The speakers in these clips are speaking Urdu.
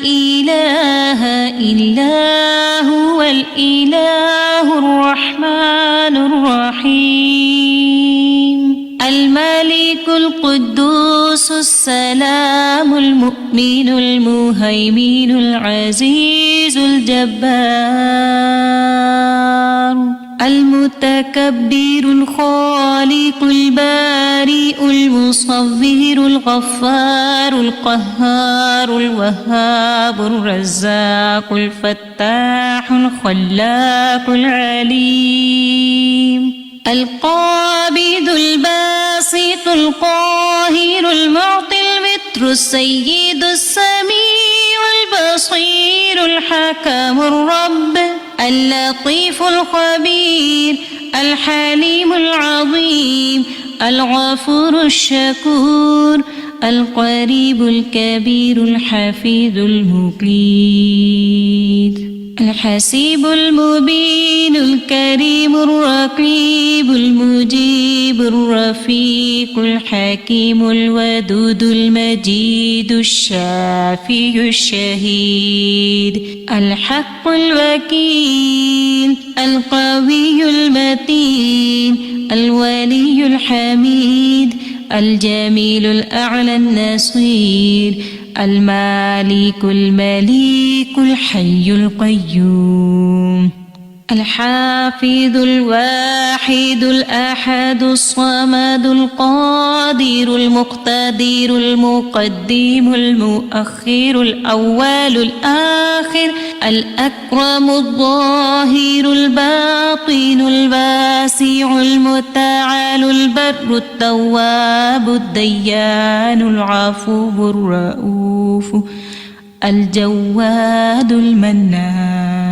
إله إلا هو الإله الرحمن الرحيم الملك القدوس السلام المؤمن المهيمن العزيز الجبار المتكبر الخالق البارئ المصور الغفار القهار الوهاب الرزاق الفتاح الخلاق العليم القابض الباسط القاهر المعطي المتر السيد السميع البصير الحكم الرب اللطيف الخبير الحليم العظيم الغفور الشكور القريب الكبير الحفيظ المقيت الحسيب المبين الكريم الرقيب المجيب الرفيق الحكيم الودود المجيد الشافي الشهيد الحق الوكيل القوي المتين الولي الحميد الجميل الأعلى النصير المالك المليك الحي القيوم الحافظ الواحد الأحد الصمد القادر المقتدر المقدم المؤخر الأول الآخر الأكرم الظاهر الباطن الواسع المتعال البر التواب الديان العفو الرؤوف الجواد المنان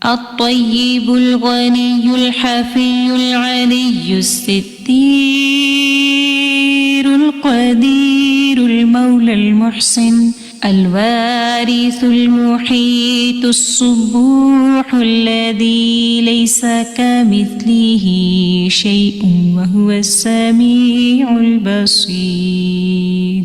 الطيب الغني الحفي العلي الستير القدير المولى المحسن الوارث المحيط الصبوح الذي ليس كمثله شيء وهو السميع البصير.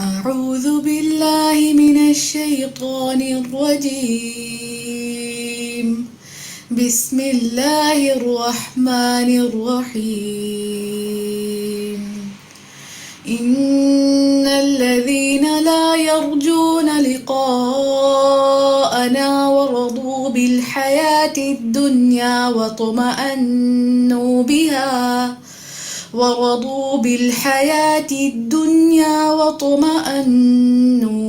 أعوذ بالله من الشيطان الرجيم. بسم الله الرحمن الرحيم. إن الذين لا يرجون لقاءنا ورضوا بالحياة الدنيا واطمأنوا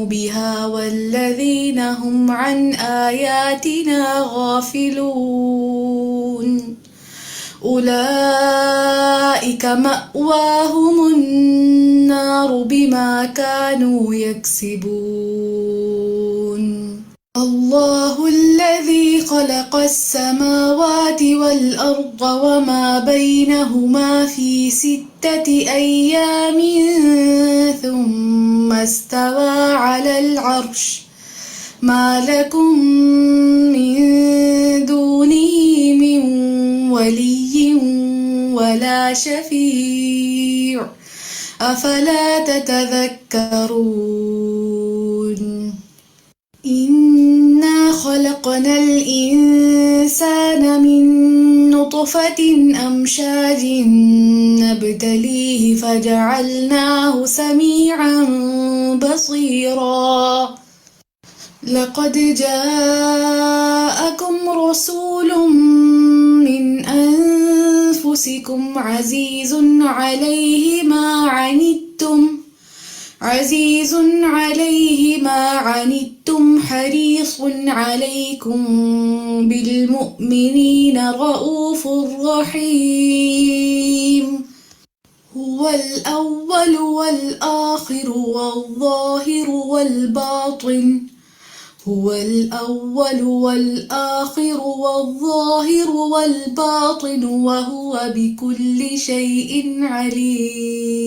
بها والذين هم عن آياتنا غافلون أولئك مأواهم النار بما كانوا يكسبون. الله الذي خلق السماوات والأرض وما بينهما في 6 أيام ثم استوى على العرش ما لكم من دونه من ولي ولا شفيع أفلا تتذكرون. إنا خلقنا الإنسان من نطفة أمشاج نبتليه فجعلناه سميعا بصيرا. لقد جاءكم رسول من أنفسكم عزيز عليه ما عنتم حريص عليكم بالمؤمنين رؤوف رحيم. هو الأول والآخر والظاهر والباطن وهو بكل شيء عليم.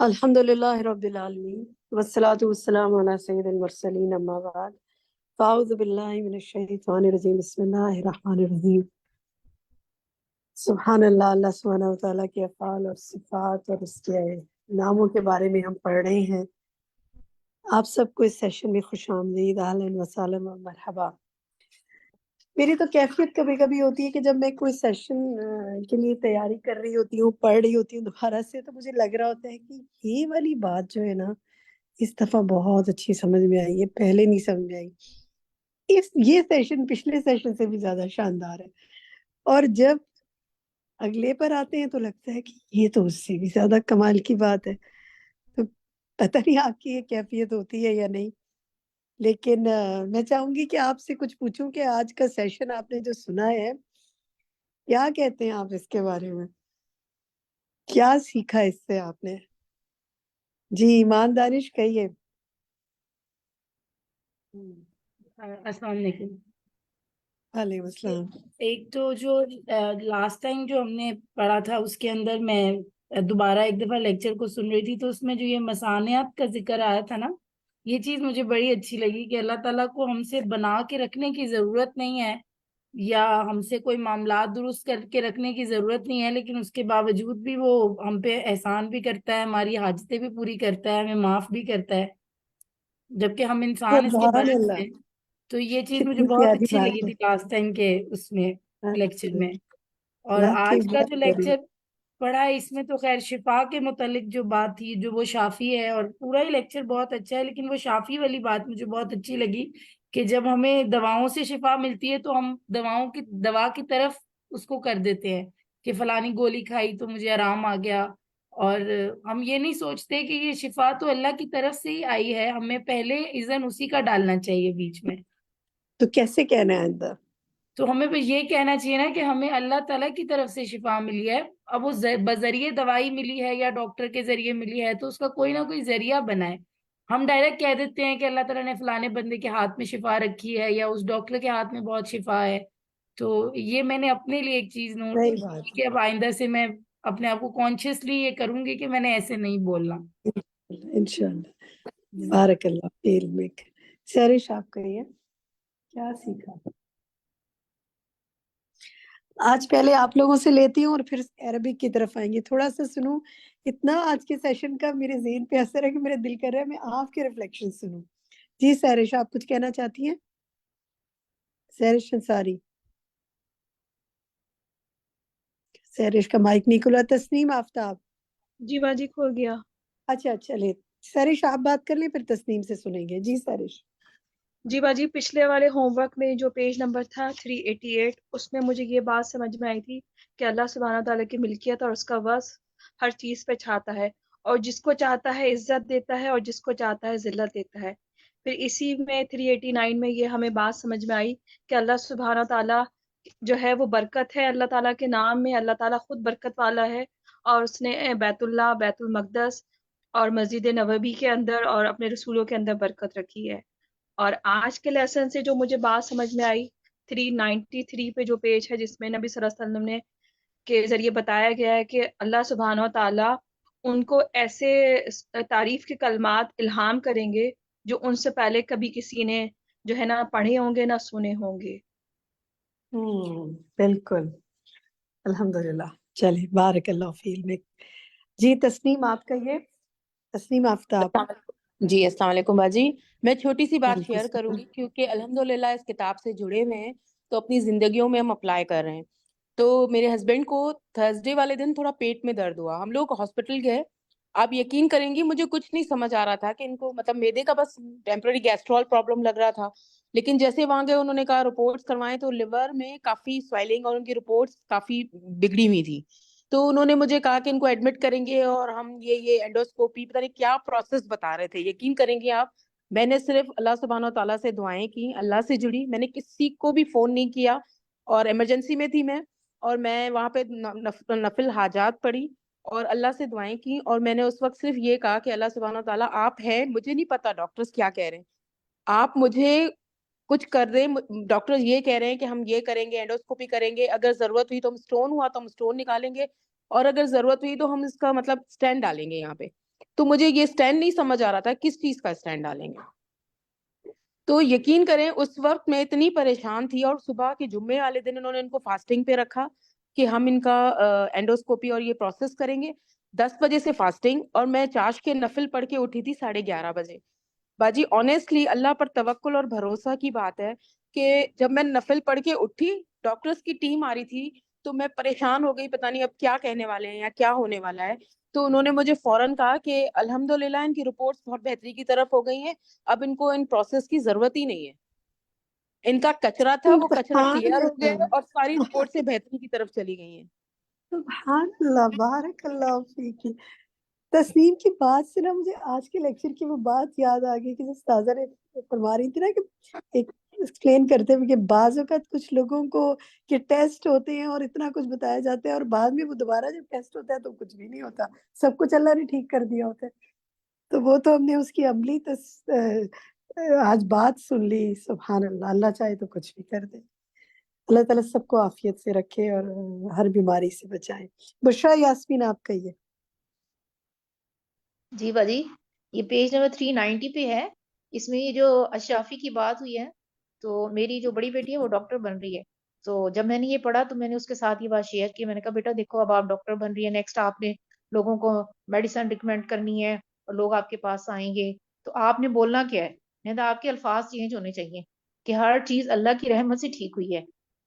الحمد للہ رب العالمین والصلاة والسلام علی سید المرسلین اما بعد فاعوذ باللہ من الشیطان الرجیم بسم اللہ الرحمن الرحیم سبحان اللہ. اللہ سبحانہ وتعالیٰ کے افعال اور صفات اور اس کے ناموں کے بارے میں ہم پڑھ رہے ہیں. آپ سب کو اس سیشن میں خوش آمدید، اہلا وسہلا و مرحبا. میری تو کیفیت کبھی کبھی ہوتی ہے کہ جب میں کوئی سیشن کے لیے تیاری کر رہی ہوتی ہوں، پڑھ رہی ہوتی ہوں دوبارہ سے، تو مجھے لگ رہا ہوتا ہے کہ یہ والی بات جو ہے نا اس دفعہ بہت اچھی سمجھ میں آئی ہے، پہلے نہیں سمجھ میں آئی. یہ سیشن پچھلے سیشن سے بھی زیادہ شاندار ہے، اور جب اگلے پر آتے ہیں تو لگتا ہے کہ یہ تو اس سے بھی زیادہ کمال کی بات ہے. تو پتہ نہیں آپ کی یہ کیفیت ہوتی ہے یا نہیں، لیکن میں چاہوں گی کہ آپ سے کچھ پوچھوں کہ آج کا سیشن آپ نے جو سنا ہے، کیا کہتے ہیں آپ اس کے بارے میں؟ کیا سیکھا اس سے آپ نے؟ جی ایمان دانش کہیے. السلام علیکم. وعلیکم السلام. ایک تو جو لاسٹ ٹائم جو ہم نے پڑھا تھا اس کے اندر میں دوبارہ ایک دفعہ لیکچر کو سن رہی تھی، تو اس میں جو یہ مسانیات کا ذکر آیا تھا نا، یہ چیز مجھے بڑی اچھی لگی کہ اللہ تعالیٰ کو ہم سے بنا کے رکھنے کی ضرورت نہیں ہے، یا ہم سے کوئی معاملات درست کر کے رکھنے کی ضرورت نہیں ہے، لیکن اس کے باوجود بھی وہ ہم پہ احسان بھی کرتا ہے، ہماری حاجتیں بھی پوری کرتا ہے، ہمیں معاف بھی کرتا ہے، جبکہ ہم انسان اس کے سبحان برعکس اللہ، ہیں. تو یہ چیز مجھے کتنی بہت پیاری اچھی لگی بات ہے. تھی لاسٹ ٹائم کے اس میں لیکچر میں. اور واقعی آج کا بہت جو پیاری. لیکچر پڑھا ہے اس میں تو خیر شفا کے متعلق جو بات تھی، جو وہ شافی ہے، اور پورا ہی لیکچر بہت اچھا ہے، لیکن وہ شافی والی بات مجھے بہت اچھی لگی کہ جب ہمیں دواؤں سے شفا ملتی ہے تو ہم دوا کی طرف اس کو کر دیتے ہیں کہ فلانی گولی کھائی تو مجھے آرام آ گیا، اور ہم یہ نہیں سوچتے کہ یہ شفا تو اللہ کی طرف سے ہی آئی ہے، ہمیں پہلے اذن اسی کا ڈالنا چاہیے بیچ میں. تو کیسے کہنا ہے اندر؟ تو ہمیں بس یہ کہنا چاہیے نا کہ ہمیں اللہ تعالیٰ کی طرف سے شفا ملی ہے. اب وہ بذریعے دوائی ملی ہے یا ڈاکٹر کے ذریعے ملی ہے، تو اس کا کوئی نہ کوئی ذریعہ بنائے. ہم ڈائریکٹ کہہ دیتے ہیں کہ اللہ تعالیٰ نے فلانے بندے کے ہاتھ میں شفا رکھی ہے، یا اس ڈاکٹر کے ہاتھ میں بہت شفا ہے. تو یہ میں نے اپنے لیے ایک چیز نوٹ صحیح کی بات کہ اب آئندہ سے میں اپنے آپ کو کانشیسلی یہ کروں گی کہ میں نے ایسے نہیں بولنا. ہے، انشاءاللہ. بارک اللہ فی علمک. سہرش آپ کہیے کیا سیکھا؟ آج پہلے آپ لوگوں سے لیتی ہوں اور پھر عربک کی طرف آئیں گے. تھوڑا سا سنوں، اتنا آج کے سیشن کا میرے ذہن پہ اثر ہے کہ میرا دل کر رہا ہے میں آپ کے ریفلیکشن سنوں. جی سہرش آپ کچھ کہنا چاہتی ہیں؟ سہرش انصاری. سہرش کا مائک نہیں کھلا. تسنیم آفتاب. جی باجی کھول گیا. اچھا چلے سہرش آپ بات کر لیں پھر تسنیم سے سنیں گے. جی سہرش. جی باجی پچھلے والے ہوم ورک میں جو پیج نمبر تھا 388، اس میں مجھے یہ بات سمجھ میں آئی تھی کہ اللہ سبحانہ تعالیٰ کی ملکیت اور اس کا وصف ہر چیز پہ چھاتا ہے، اور جس کو چاہتا ہے عزت دیتا ہے اور جس کو چاہتا ہے ذلت دیتا ہے. پھر اسی میں 389 میں یہ ہمیں بات سمجھ میں آئی کہ اللہ سبحانہ تعالیٰ جو ہے وہ برکت ہے. اللہ تعالیٰ کے نام میں اللہ تعالیٰ خود برکت والا ہے، اور اس نے بیت اللہ، بیت المقدس اور مسجد نبوی کے اندر اور اپنے رسولوں کے اندر برکت رکھی ہے. اور آج کے لیسن سے جو مجھے بات سمجھ میں آئی 393 پہ جو پیج ہے، جس میں نبی صلی اللہ علیہ وسلم نے کے ذریعے بتایا گیا ہے کہ اللہ سبحانہ و تعالیٰ ان کو ایسے تعریف کے کلمات الہام کریں گے جو ان سے پہلے کبھی کسی نے جو ہے نہ پڑھے ہوں گے نہ سنے ہوں گے. بالکل الحمدللہ. چلے بارک اللہ فی علمک. جی تسنیم آپ کہیے. تسنیم آفتاب. جی السلام علیکم باجی. میں چھوٹی سی بات وعلیکم شیئر کروں السلام. گی کیونکہ الحمدللہ اس کتاب سے جڑے ہوئے ہیں تو اپنی زندگیوں میں ہم اپلائی کر رہے ہیں. تو میرے ہسبینڈ کو تھرسڈے والے دن تھوڑا پیٹ میں درد ہوا، ہم لوگ ہاسپٹل گئے. آپ یقین کریں گی مجھے کچھ نہیں سمجھ آ رہا تھا کہ ان کو مطلب میدے کا بس ٹیمپرری گیسٹرول پرابلم لگ رہا تھا، لیکن جیسے وہاں گئے انہوں نے کہا رپورٹس کروائیں تو لیور میں کافی سویلنگ اور ان کی رپورٹس کافی بگڑی ہوئی تھی. تو انہوں نے مجھے کہا کہ ان کو ایڈمٹ کریں گے اور ہم یہ اینڈوسکوپی پتہ نہیں کیا پروسیس بتا رہے تھے. یقین کریں گے آپ میں نے صرف اللہ سبحانہ و تعالیٰ سے دعائیں کی، اللہ سے جڑی، میں نے کسی کو بھی فون نہیں کیا، اور ایمرجنسی میں تھی میں، اور میں وہاں پہ نفل حاجات پڑھی اور اللہ سے دعائیں کی. اور میں نے اس وقت صرف یہ کہا کہ اللہ سبحانہ و تعالیٰ آپ ہیں، مجھے نہیں پتا ڈاکٹرز کیا کہہ رہے ہیں، آپ مجھے کچھ کر دیں. ڈاکٹر یہ کہہ رہے ہیں کہ ہم یہ کریں گے، اینڈوسکوپی کریں گے، اگر ضرورت ہوئی تو ہم اسٹون ہوا تو ہم اسٹون نکالیں گے، اور اگر ضرورت ہوئی تو ہم اس کا مطلب اسٹینڈ ڈالیں گے یہاں پہ. تو مجھے یہ اسٹینڈ نہیں سمجھ آ رہا تھا کس چیز کا اسٹینڈ ڈالیں گے. تو یقین کریں اس وقت میں اتنی پریشان تھی, اور صبح کے جمعے والے دن انہوں نے ان کو فاسٹنگ پہ رکھا کہ ہم ان کا اینڈوسکوپی اور یہ پروسیس کریں گے. 10 بجے سے فاسٹنگ, اور میں چاش کے نفل پڑھ کے اٹھی تھی 11:30 بجے. باجی آنیسٹلی اللہ پر توکل اور بھروسہ کی بات ہے کہ جب میں نفل پڑھ کے اٹھی, ڈاکٹرز کی ٹیم آ رہی تھی, تو میں پریشان ہو گئی, پتہ نہیں اب کیا کہنے والے ہیں یا کیا ہونے والا ہے. تو انہوں نے مجھے فوراً کہا کہ الحمدللہ ان کی رپورٹس بہت بہتری کی طرف ہو گئی ہیں, اب ان کو ان پروسیس کی ضرورت ہی نہیں ہے. ان کا کچرا تھا, وہ کچرا سبحان کلیئر ہو گیا ہے, اللہ، اور ساری رپورٹ سے بہتری کی طرف چلی گئی ہیں. سبحان اللہ، بارک اللہ فیکی. تسنیم کی بات سے نا مجھے آج کے لیکچر کی وہ بات یاد آ گئی کہ جو استاذہ نے فرما رہی تھی نا کہ ایک ایکسپلین کرتے ہوئے کہ بعض اوقات کچھ لوگوں کو کہ ٹیسٹ ہوتے ہیں اور اتنا کچھ بتایا جاتا ہے, اور بعد میں وہ دوبارہ جب ٹیسٹ ہوتا ہے تو کچھ بھی نہیں ہوتا, سب کچھ اللہ نے ٹھیک کر دیا ہوتا ہے. تو وہ تو ہم نے اس کی عملی آج بات سن لی. سبحان اللہ, اللہ چاہے تو کچھ بھی کر دے. اللہ تعالیٰ سب کو عافیت سے رکھے اور ہر بیماری سے بچائے. بشرا یاسمین آپ کہیے. جی باجی, یہ پیج نمبر 390 پہ ہے. اس میں یہ جو اشرافی کی بات ہوئی ہے, تو میری جو بڑی بیٹی ہے وہ ڈاکٹر بن رہی ہے. تو جب میں نے یہ پڑھا تو میں نے اس کے ساتھ یہ بات شیئر کی. میں نے کہا بیٹا دیکھو, اب آپ ڈاکٹر بن رہی ہے, نیکسٹ آپ نے لوگوں کو میڈیسن ریکمینڈ کرنی ہے اور لوگ آپ کے پاس آئیں گے, تو آپ نے بولنا کیا ہے؟ نہیں تو آپ کے الفاظ چینج ہونے چاہیے کہ ہر چیز اللہ کی رحمت سے ٹھیک ہوئی ہے,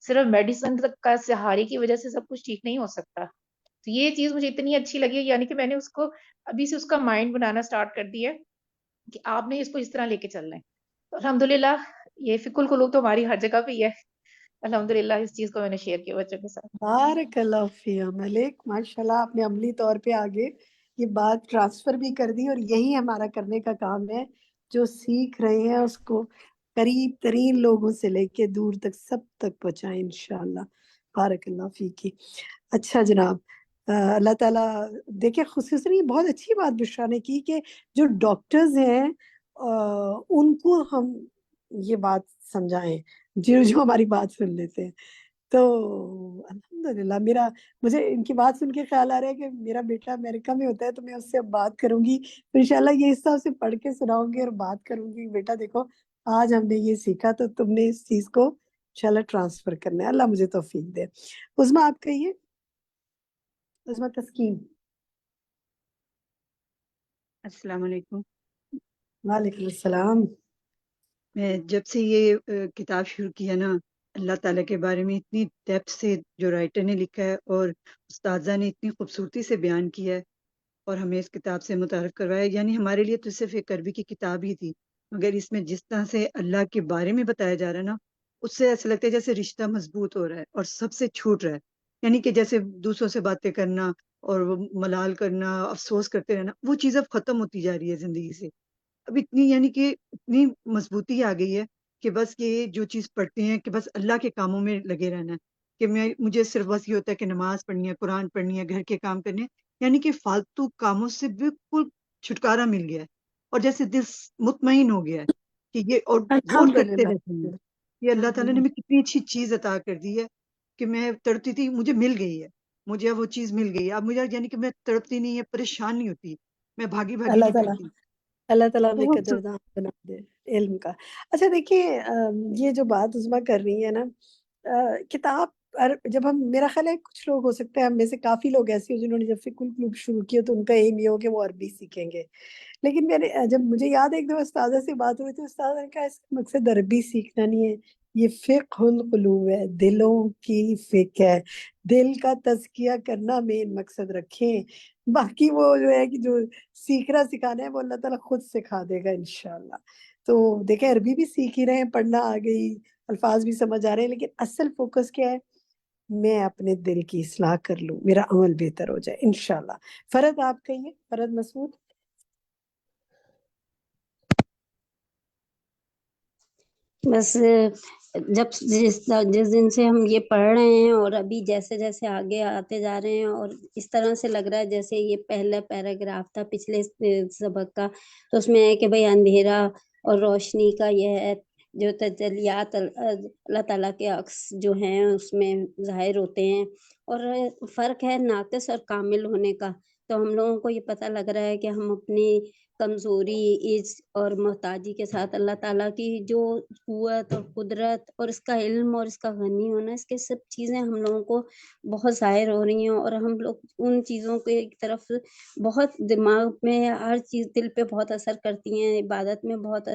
صرف میڈیسن کا سہارے کی وجہ سے سب کچھ ٹھیک نہیں ہو سکتا. تو یہ چیز مجھے اتنی اچھی لگی, یعنی کہ میں نے اس کو ابھی سے اس کا مائنڈ بنانا سٹارٹ کر دیا کہ آپ نے اس کو اس طرح لے کے چلنا ہے. تو الحمدللہ یہ فکر القلوب تو ہماری ہر جگہ پہ ہی ہے. الحمدللہ اس چیز کو میں نے شیئر کیا بچوں کے ساتھ. بارک اللہ فی ملک, ماشاء اللہ آپ نے عملی طور پہ آگے یہ بات ٹرانسفر بھی کر دی, اور یہی ہمارا کرنے کا کام ہے. جو سیکھ رہے ہیں اس کو قریب ترین لوگوں سے لے کے دور تک سب تک پہنچائیں انشاءاللہ. بارک اللہ فیکی. اچھا جناب, اللہ تعالیٰ دیکھیں خصوصاً یہ بہت اچھی بات بشرا نے کی کہ جو ڈاکٹرز ہیں ان کو ہم یہ بات سمجھائیں جو ہماری بات سن لیتے ہیں. تو الحمدللہ مجھے ان کی بات سن کے خیال آ رہا ہے کہ میرا بیٹا امریکہ میں ہوتا ہے تو میں اس سے اب بات کروں گی, تو انشاءاللہ یہ حصہ اسے پڑھ کے سناؤں گی اور بات کروں گی. بیٹا دیکھو آج ہم نے یہ سیکھا تو تم نے اس چیز کو انشاءاللہ ٹرانسفر کرنا ہے. اللہ مجھے توفیق دے. عظمیٰ آپ کہیے. عظمیٰ تسکین. السلام علیکم. وعلیکم السلام. میں جب سے یہ کتاب شروع کیا نا, اللہ تعالیٰ کے بارے میں اتنی ڈیپتھ سے جو رائٹر نے لکھا ہے اور استاذہ نے اتنی خوبصورتی سے بیان کیا ہے اور ہمیں اس کتاب سے متعارف کروایا, یعنی ہمارے لیے تو صرف ایک عربی کی کتاب ہی تھی, مگر اس میں جس طرح سے اللہ کے بارے میں بتایا جا رہا ہے نا, اس سے ایسا لگتا ہے جیسے رشتہ مضبوط ہو رہا ہے اور سب سے چھوٹ رہا ہے. یعنی کہ جیسے دوسروں سے باتیں کرنا اور وہ ملال کرنا, افسوس کرتے رہنا, وہ چیز اب ختم ہوتی جا رہی ہے زندگی سے. اب اتنی یعنی کہ اتنی مضبوطی آ گئی ہے کہ بس یہ جو چیز پڑھتے ہیں کہ بس اللہ کے کاموں میں لگے رہنا ہے, کہ مجھے صرف بس یہ ہوتا ہے کہ نماز پڑھنی ہے, قرآن پڑھنی ہے, گھر کے کام کرنے ہیں, یعنی کہ فالتو کاموں سے بالکل چھٹکارا مل گیا ہے, اور جیسے دل مطمئن ہو گیا ہے کہ یہ, اور غور کرتے رہتے ہیں یہ اللہ تعالیٰ نے ہمیں کتنی اچھی چیز عطا کر دی ہے کہ میں تڑپتی تھی, مجھے مل گئی ہے, مجھے وہ چیز مل گئی ہے. اب مجھے یعنی کہ میں تڑپتی نہیں ہے, پریشان نہیں ہوتی, میں بھاگی بھاگی اللہ نہیں تعالیٰ پھرتی. اللہ تعالیٰ ہمیں بہت قدردان بنا دے علم کا. اچھا دیکھیے, یہ جو بات عظمیٰ کر رہی ہے نا, کتاب جب ہم, میرا خیال ہے کچھ لوگ ہو سکتے ہیں ہم میں سے کافی لوگ ایسے ہو جنہوں نے جب فکر القلوب شروع کیا تو ان کا ایم یہ ہو کہ وہ عربی سیکھیں گے. لیکن میں نے جب مجھے یاد ہے ایک دفعہ استاذہ سے بات ہوئی تو استاذہ نے کہا اس کا مقصد عربی سیکھنا نہیں ہے, یہ فقہ القلوب ہے, دلوں کی فقہ ہے, دل کا تزکیہ کرنا مین مقصد رکھیں. باقی وہ جو ہے کہ جو سیکھنا سکھانا ہے وہ اللہ تعالیٰ خود سکھا دے گا انشاءاللہ. تو دیکھیں عربی بھی سیکھ ہی رہے ہیں, پڑھنا آ گئی, الفاظ بھی سمجھ آ رہے ہیں, لیکن اصل فوکس کیا ہے, میں اپنے دل کی اصلاح کر لوں, میرا عمل بہتر ہو جائے انشاءاللہ. فرد آپ کہیے, فرد مسعود. بس جب جس دن سے ہم یہ پڑھ رہے ہیں اور ابھی جیسے جیسے آگے آتے جا رہے ہیں, اور اس طرح سے لگ رہا ہے جیسے یہ پہلا پیراگراف تھا پچھلے سبق کا, تو اس میں ہے کہ بھئی اندھیرا اور روشنی کا یہ ہے جو تجلیات اللہ تعالیٰ کے عکس جو ہیں اس میں ظاہر ہوتے ہیں, اور فرق ہے ناقص اور کامل ہونے کا. تو ہم لوگوں کو یہ پتہ لگ رہا ہے کہ ہم اپنی کمزوری، عجز اور محتاجی کے ساتھ اللہ تعالیٰ کی جو قوت اور قدرت اور اس کا علم اور اس کا غنی ہونا، اس کے سب چیزیں ہم لوگوں کو بہت ظاہر ہو رہی ہیں، اور ہم لوگ ان چیزوں کے طرف بہت دماغ میں ہر چیز دل پہ بہت اثر کرتی ہیں، عبادت میں بہت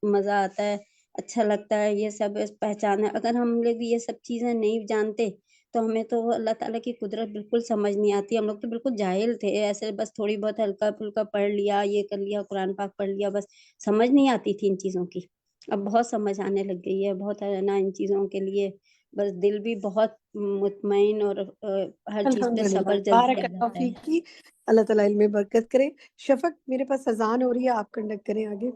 مزہ آتا ہے، اچھا لگتا ہے یہ سب پہچانا۔ اگر ہم لوگ یہ سب چیزیں نہیں جانتے تو ہمیں تو اللہ تعالیٰ کی قدرت بالکل سمجھ نہیں آتی، ہم لوگ تو بالکل جاہل تھے، ایسے بس تھوڑی بہت ہلکا پھلکا پڑھ لیا، یہ کر لیا، قرآن پاک پڑھ لیا، بس سمجھ نہیں آتی تھی ان چیزوں کی۔ اب بہت سمجھ آنے لگ گئی ہے، بہت ہے نا ان چیزوں کے لیے، بس دل بھی بہت مطمئن اور ہر چیز پہ الحمدللہ، صبر جلدی بارک آ اللہ جاتا ہے۔ فیکی، اللہ تعالیٰ علم میں برکت کرے۔ شفق، میرے پاس اذان ہو رہی ہے، آپ کنڈکٹ کریں آگے۔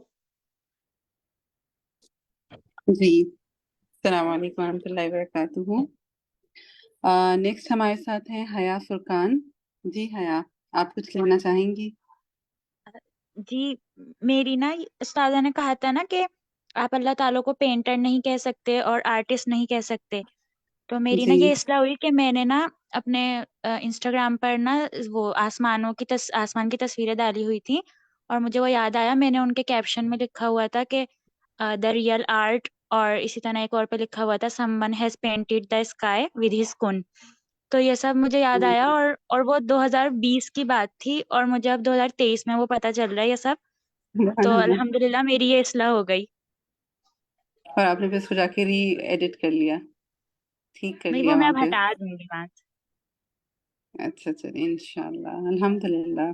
جی، السلام علیکم ورحمۃ اللہ وبرکاتہ۔ نیکسٹ ہمارے ساتھ ہیں حیا فرقان۔ جی حیا، آپ کچھ کہنا چاہیں گی؟ جی، میری نا استاذہ نے کہا تھا نا کہ آپ اللہ تعالیٰ کو پینٹر نہیں کہہ سکتے اور آرٹسٹ نہیں کہہ سکتے، تو میری نا جی یہ اصلاح ہوئی کہ میں نے نا اپنے انسٹاگرام پر نا وہ آسمان کی تصویریں ڈالی ہوئی تھی، اور مجھے وہ یاد آیا، میں نے ان کے کیپشن میں لکھا ہوا تھا کہ دا ریئل آرٹ، اور اسی طرح ایک اور پہ لکھا ہوا تھا some one has painted the sky with his کن۔ تو یہ سب مجھے یاد آیا، اور وہ 2020 کی بات تھی، اور مجھے اب 2023 میں وہ پتہ چل رہا ہے یہ سب، سبحان تو اللہ۔ الحمدللہ میری یہ اصلاح ہو گئی۔ اور آپ نے پھر اس کو جا کے ری ایڈٹ کر لیا، ٹھیک کر نہیں، وہ لیا میں وہاں اب پہ؟ ہٹا دوں گی وہاں سے۔ اچھا چلیے، انشاءاللہ، الحمدللہ۔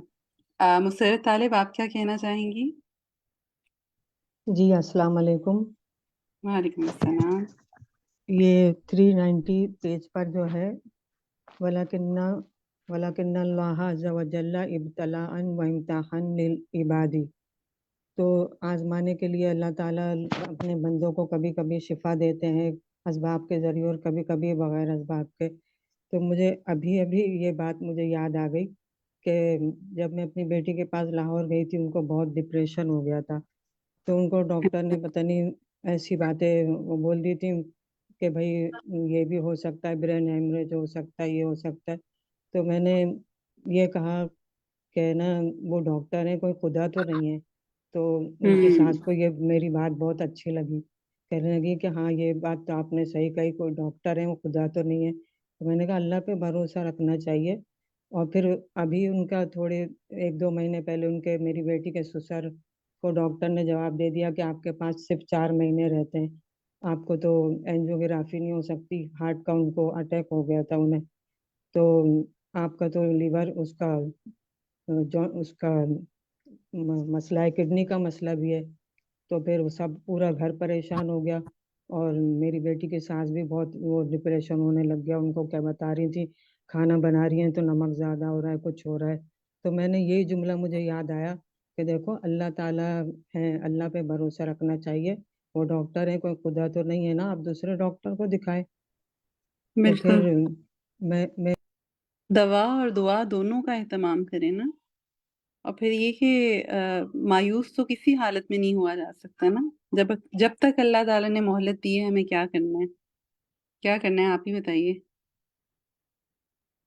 مسرت طالب، آپ کیا کہنا چاہیں گی؟ جی السلام علیکم۔ وعلیکم السلام۔ یہ 390 پیج پر جو ہے وَلَكِنَّ اللَّهَ عَزَّ وَجَلَّ ابْتَلَاءً وَامْتِحَانًا لِلْعِبَادِ، تو آزمانے کے لیے اللہ تعالیٰ اپنے بندوں کو کبھی کبھی شفا دیتے ہیں اسباب کے ذریعے اور کبھی کبھی بغیر اسباب کے۔ تو مجھے ابھی یہ بات مجھے یاد آ گئی کہ جب میں اپنی بیٹی کے پاس لاہور گئی تھی، ان کو بہت ڈپریشن ہو گیا تھا، تو ان کو ڈاکٹر نے پتہ نہیں ایسی باتیں وہ بول دی تھی کہ بھائی یہ بھی ہو سکتا ہے، برین ہیمریج ہو سکتا ہے، یہ ہو سکتا ہے۔ تو میں نے یہ کہا کہ نا وہ ڈاکٹر ہیں، کوئی خدا تو نہیں ہے۔ تو ان کی سانس کو یہ میری بات بہت اچھی لگی، کہنے لگی کہ ہاں یہ بات تو آپ نے صحیح کہی، کوئی ڈاکٹر ہے، وہ خدا تو نہیں ہے۔ تو میں نے کہا اللہ پہ بھروسہ رکھنا چاہیے۔ اور پھر ابھی ان کا تھوڑے 1-2 مہینے پہلے ان کے میری بیٹی کے سسر کو ڈاکٹر نے جواب دے دیا کہ آپ کے پاس صرف 4 مہینے رہتے ہیں، آپ کو تو اینجیوگرافی نہیں ہو سکتی، ہارٹ کا ان کو اٹیک ہو گیا تھا انہیں، تو آپ کا تو لیور اس کا مسئلہ ہے، کڈنی کا مسئلہ بھی ہے۔ تو پھر وہ سب پورا گھر پریشان ہو گیا، اور میری بیٹی کی سانس بھی بہت وہ ڈپریشن ہونے لگ گیا، ان کو کیا بتا رہی تھی کھانا بنا رہی ہیں تو نمک زیادہ ہو رہا ہے، کچھ ہو رہا ہے۔ تو میں نے یہی جملہ مجھے یاد آیا کہ دیکھو اللہ تعالیٰ ہیں، اللہ پہ بھروسہ رکھنا چاہیے، وہ ڈاکٹر ہیں، کوئی خدا تو نہیں ہے نا، آپ دوسرے ڈاکٹر کو دکھائیں۔ تو بالکل، پھر میں دوا اور دعا دونوں کا اہتمام کریں نا، اور پھر یہ کہ مایوس تو کسی حالت میں نہیں ہوا جا سکتا نا، جب تک اللہ تعالیٰ نے مہلت دی ہے، ہمیں کیا کرنا ہے آپ ہی بتائیے۔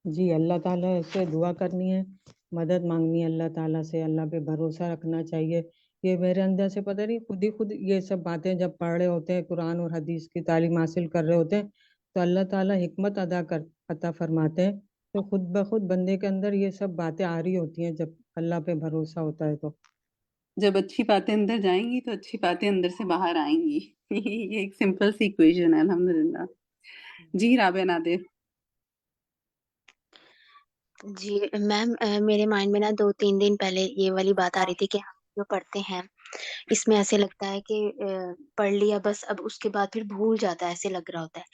جی اللہ تعالیٰ سے دعا کرنی ہے، مدد مانگنی ہے اللہ تعالیٰ سے، اللہ پہ بھروسہ رکھنا چاہیے۔ یہ میرے اندر سے پتہ نہیں خود یہ سب باتیں جب پڑھ رہے ہوتے ہیں، قرآن اور حدیث کی تعلیم حاصل کر رہے ہوتے ہیں، تو اللہ تعالیٰ حکمت عطا فرماتے ہیں، تو خود بخود بندے کے اندر یہ سب باتیں آ رہی ہوتی ہیں جب اللہ پہ بھروسہ ہوتا ہے تو۔ جب اچھی باتیں اندر جائیں گی تو اچھی باتیں اندر سے باہر آئیں گی۔ یہ ایک سمپل سی ایکویشن ہے، الحمدللہ۔ جی رابعہ نادر۔ جی میم، میرے مائنڈ میں نا 2-3 دن پہلے یہ والی بات آ رہی تھی کہ ہم جو پڑھتے ہیں اس میں ایسے لگتا ہے کہ پڑھ لیا بس، اب اس کے بعد پھر بھول جاتا ہے، ایسے لگ رہا ہوتا ہے،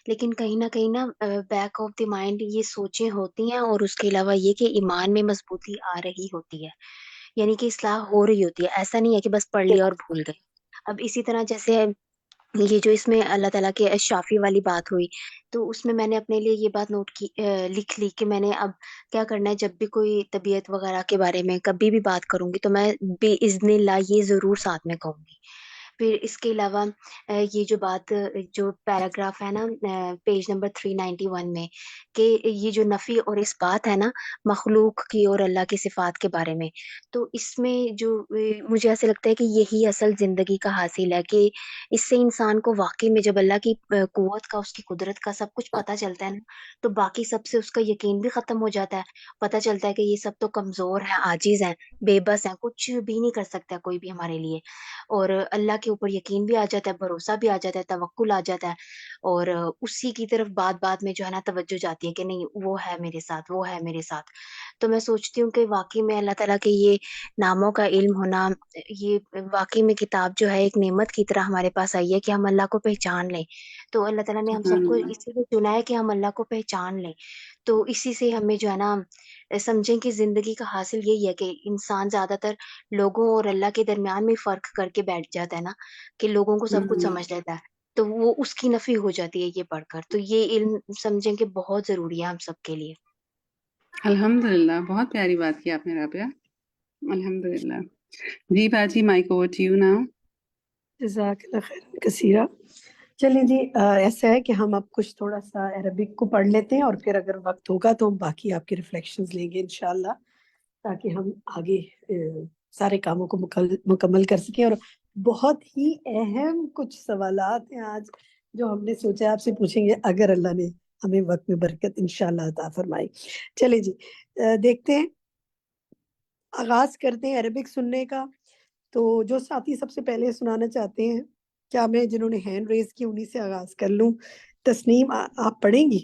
لیکن کہیں نہ بیک آف دی مائنڈ یہ سوچیں ہوتی ہیں، اور اس کے علاوہ یہ کہ ایمان میں مضبوطی آ رہی ہوتی ہے، یعنی کہ اصلاح ہو رہی ہوتی ہے، ایسا نہیں ہے کہ بس پڑھ لیا اور بھول گئے۔ اب اسی طرح جیسے یہ جو اس میں اللہ تعالیٰ کے شافی والی بات ہوئی، تو اس میں نے اپنے لیے یہ بات نوٹ کی، لکھ لی کہ میں نے اب کیا کرنا ہے، جب بھی کوئی طبیعت وغیرہ کے بارے میں کبھی بھی بات کروں گی تو میں بِإِذْنِ اللہ یہ ضرور ساتھ میں کہوں گی۔ پھر اس کے علاوہ یہ جو بات جو پیراگراف ہے نا پیج نمبر 391 میں کہ یہ جو نفی اور اس بات ہے نا مخلوق کی اور اللہ کی صفات کے بارے میں، تو اس میں جو مجھے ایسے لگتا ہے کہ یہی اصل زندگی کا حاصل ہے کہ اس سے انسان کو واقعی میں جب اللہ کی قوت کا، اس کی قدرت کا سب کچھ پتہ چلتا ہے نا، تو باقی سب سے اس کا یقین بھی ختم ہو جاتا ہے، پتہ چلتا ہے کہ یہ سب تو کمزور ہیں، عاجز ہیں، بے بس ہیں، کچھ بھی نہیں کر سکتا کوئی بھی ہمارے لیے، اور اللہ کے اوپر یقین بھی آ جاتا ہے، بھروسہ بھی آ جاتا ہے، توکل آ جاتا ہے، اور اسی کی طرف بات بات میں جو ہے نا توجہ جاتی ہے کہ نہیں وہ ہے میرے ساتھ، وہ ہے میرے ساتھ۔ تو میں سوچتی ہوں کہ واقعی میں اللہ تعالیٰ کے یہ ناموں کا علم ہونا، یہ واقعی میں کتاب جو ہے ایک نعمت کی طرح ہمارے پاس آئی ہے کہ ہم اللہ کو پہچان لیں۔ تو اللہ تعالیٰ نے ہم سب سبحان کو اللہ۔ اسی لیے چنا ہے کہ ہم اللہ کو پہچان لیں، تو اسی سے ہمیں جو ہے نا سمجھیں کہ زندگی کا حاصل یہی ہے کہ انسان زیادہ تر لوگوں اور اللہ کے درمیان میں فرق کر کے بیٹھ جاتا ہے نا، کہ لوگوں کو سب کچھ سمجھ لیتا ہے، تو وہ اس کی نفی ہو جاتی ہے یہ پڑھ کر۔ تو یہ علم سمجھیں کہ بہت ضروری ہے ہم سب کے لیے۔ الحمدللہ، بہت پیاری بات کی آپ نے رابعہ، الحمدللہ۔ جی باجی، mic over to you now. جزاک اللہ خیر کثیرہ۔ چلیں جی، ایسا ہے کہ ہم اب کچھ تھوڑا سا عربک کو پڑھ لیتے ہیں، اور پھر اگر وقت ہوگا تو ہم باقی آپ کے ریفلیکشنز لیں گے انشاءاللہ، تاکہ ہم آگے سارے کاموں کو مکمل کر سکیں۔ اور بہت ہی اہم کچھ سوالات ہیں آج جو ہم نے سوچا آپ سے پوچھیں گے، اگر اللہ نے ہمیں وقت میں برکت انشاءاللہ عطا فرمائی۔ چلیں جی، دیکھتے ہیں، آغاز کرتے ہیں عربک سننے کا۔ تو جو ساتھی سب سے پہلے سنانا چاہتے ہیں، کیا میں جنہوں نے ہینڈ ریز کی انہی سے آغاز کر لوں؟ تسنیم آپ پڑھیں گی؟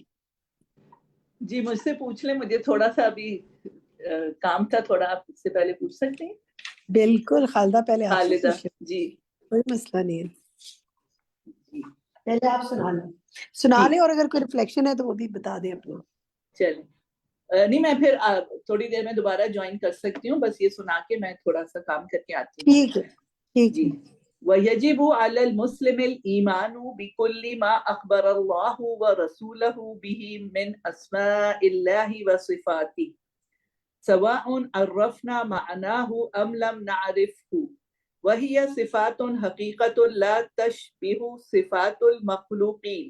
جی مجھ سے پوچھ لیں، مجھے تھوڑا سا ابھی کام تھا تھوڑا، آپ اس سے پہلے پوچھ سکتے ہیں؟ بالکل خالدہ، پہلے آپ سے خالدہ پوچھ لیں، جی کوئی مسئلہ نہیں ہے، جی پہلے آپ سنا ٹھیک، لیں، اور اگر کوئی ریفلیکشن ہے تو وہ بھی بتا دیں اپنا۔ چلیں نہیں میں پھر تھوڑی دیر میں دوبارہ جوائن کر سکتی ہوں، بس یہ سنا کے میں تھوڑا سا کام کر کے آتی ہوں۔ ٹھیک ہے، ٹھیک جی ہے۔ وَيَجِبُ عَلَى الْمُسْلِمِ الْإِيمَانُ بِكُلِّ مَا أَخْبَرَ اللَّهُ وَرَسُولُهُ بِهِ مِنْ أَسْمَاءِ اللَّهِ وَصِفَاتِهِ سواء عرفنا معناه أم لم نعرفه، وهي صفات حقيقة لا تشبه صفات المخلوقين،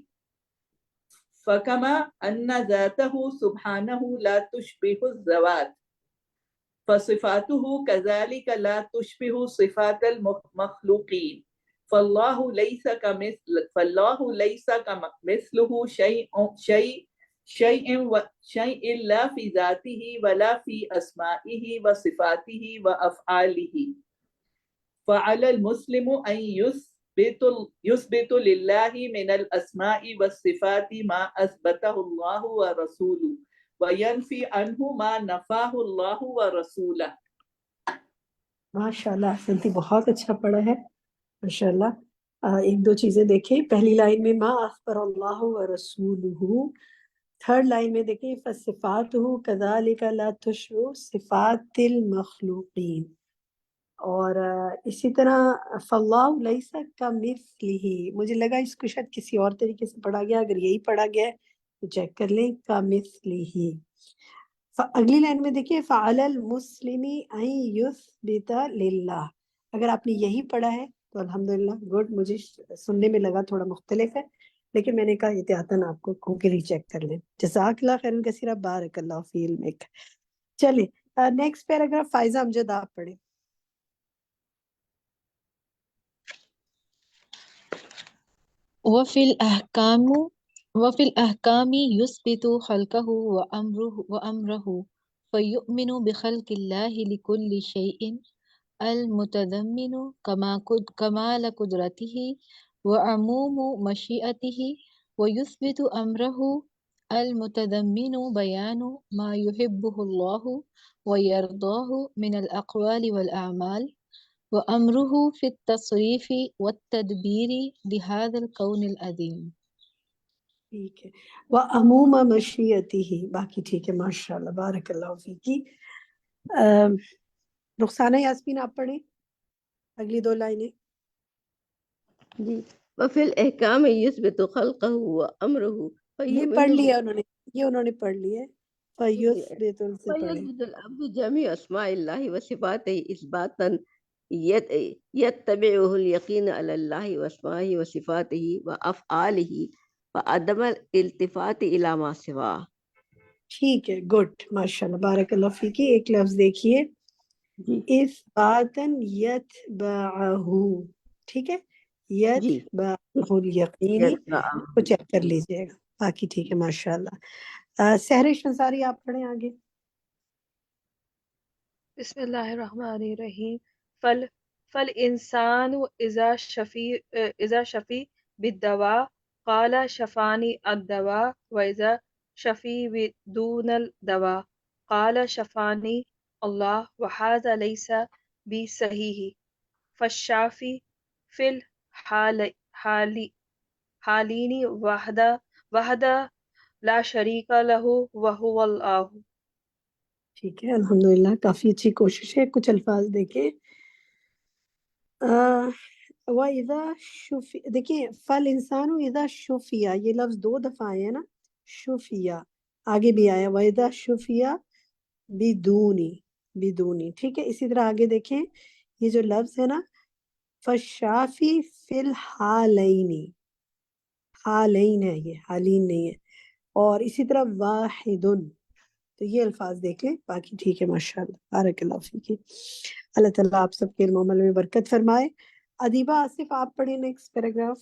فكما أن ذاته سبحانه لا تشبه الذوات، فصفاته كذلك لا تشبه صفات المخلوقين، فالله ليس كمثله شيء لا في ذاته ولا في أسمائه وصفاته وأفعاله، فعلى المسلم أن يثبت لله من الأسماء والصفات ما أثبته الله ورسوله، وينفي عنه ما نفاه الله ورسوله۔ ماشاءاللہ، سنتی بہت اچھا پڑھا ہے ماشاءاللہ۔ ایک دو چیزیں دیکھیں، پہلی لائن میں ما اخبر اللہ ورسولہ، تھرڈ لائن میں دیکھیں فصفاتہ کذالک لا تشبہ صفات المخلوقین، اور اسی طرح فاللہ لیس کمثلہ، مجھے لگا اس کو شاید کسی اور طریقے سے پڑھا گیا، اگر یہی پڑھا گیا ہے تو چیک کر لیں، کمثلہ۔ اگلی لائن میں دیکھیے فعلی المسلم ان یثبت للہ، اگر آپ نے یہی پڑھا ہے تو الحمدللہ گڈ، مجھے سننے میں لگا تھوڑا مختلف ہے، لیکن میں نے کہا احتیاطاً آپ کو گوگل ہی چیک کر لیں۔ جزاک اللہ خیرا کثیرا، بارک اللہ فی علمک۔ چلیں نیکسٹ پیراگراف فائزہ امجد آپ پڑھیں۔ وفي الأحكام يثبت خلقه وأمره فيؤمن بخلق الله لكل شيء المتضمن كمال قدرته وعموم مشيئته، ويثبت أمره المتضمن بيان ما يحبه الله ويرضاه من الأقوال والأعمال، وأمره في التصريف والتدبير لهذا الكون العظيم۔ ٹھیک ہے، وعموم مشیئتہ، باقی ٹھیک ہے، ماشاءاللہ بارک اللہ فیکی۔ رخسانہ یاسمین آپ پڑھیں اگلی دو لائنیں۔ جی وفی الاحکام یثبت خلقہ وامرہ، یہ پڑھ لیا انہوں نے، یہ انہوں نے پڑھ لی ہے، فیثبت سے پڑھیں۔ فیثبت العبد جمیع اسماء اللہ وصفاتہ اثباتا يتبعه اليقين على الله وأسمائه وصفاته وأفعاله وعدم الالتفات إلى ما سواه. ٹھیک ہے، گڈ، ماشاء اللہ، بارک اللہ فیکی. ایک لفظ دیکھیے، جی اثباتاً یتبعہ، ٹھیک ہے، جی یتبعہ الیقینی، يتبعه. کو چیک کر لیجئے گا، باقی ٹھیک ہے ماشاء اللہ. سہرش انصاری آپ پڑھیں آگے. بسم اللہ الرحمن الرحیم. فالانسان اذا شفی بالدواء قال شفانی الدواء واذا شفی بدون الدواء قال شفانی اللہ وهذا ليس بصحیح. فالشافی فی الحالین وحدہ لا شریک له وهو اللہ. ٹھیک ہے، الحمدللہ، کافی اچھی کوشش ہے. کچھ الفاظ دیکھیں. وَإِذَا شُفِّ، دیکھیں فَالْإِنسَانُ إِذَا شُفِّيَ، یہ لفظ 2 دفعہ آیا ہے نا، شفیہ، آگے بھی آیا وَإِذَا شُفِّيَ بدونی، ٹھیک ہے. اسی طرح آگے دیکھیں، یہ جو لفظ ہے نا، فَالشَّافِي فِي الْحَالَيْنِ، حالین ہے، یہ حالین نہیں ہے. اور اسی طرح واحدن، تو یہ الفاظ دیکھ لیں، باقی ٹھیک ہے ماشاء اللہ، بارک اللہ فیکی. اللہ تعالیٰ آپ سب کے علم و عمل میں برکت فرمائے. ادیبہ آصف آپ پڑھیں نیکسٹ پیراگراف.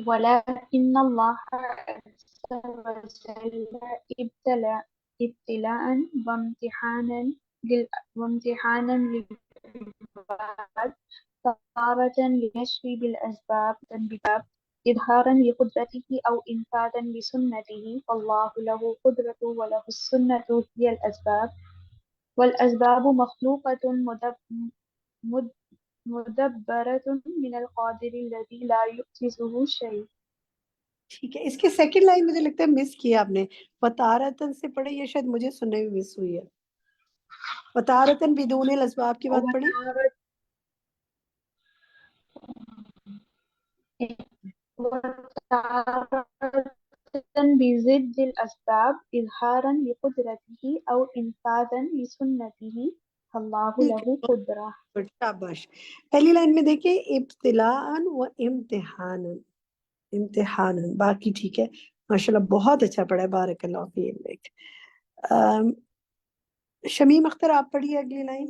ولكن الله عز وجل ابتلاء وامتحانا للعباد تارة لنشر بالأسباب إظهارا لقدرته أو إنفاذا لسنته. فالله له قدرة وله السنة هي الأسباب والأسباب مخلوقة مدبرة من القادر الذي لا يعجزه شيء. ٹھیک ہے، اس کے سیکنڈ لائن مجھے لگتا ہے مس کیا آپ نے. وطارتن سے پڑھے، یہ شاید مجھے سننے میں مس ہوئی ہے. وطارتن بدون الاسباب کی بات پڑھیں. بضد الأسباب إظهارا لقدرته أو إنفاذا لسنته. اللہ له قدرہ. شاباش. پہلی لائن میں دیکھیں، ابتلاء و امتحان، باقی ٹھیک ہے ماشاءاللہ، بہت اچھا پڑھا ہے، بارک اللہ فیک. شمیم اختر آپ پڑھیے اگلی لائن.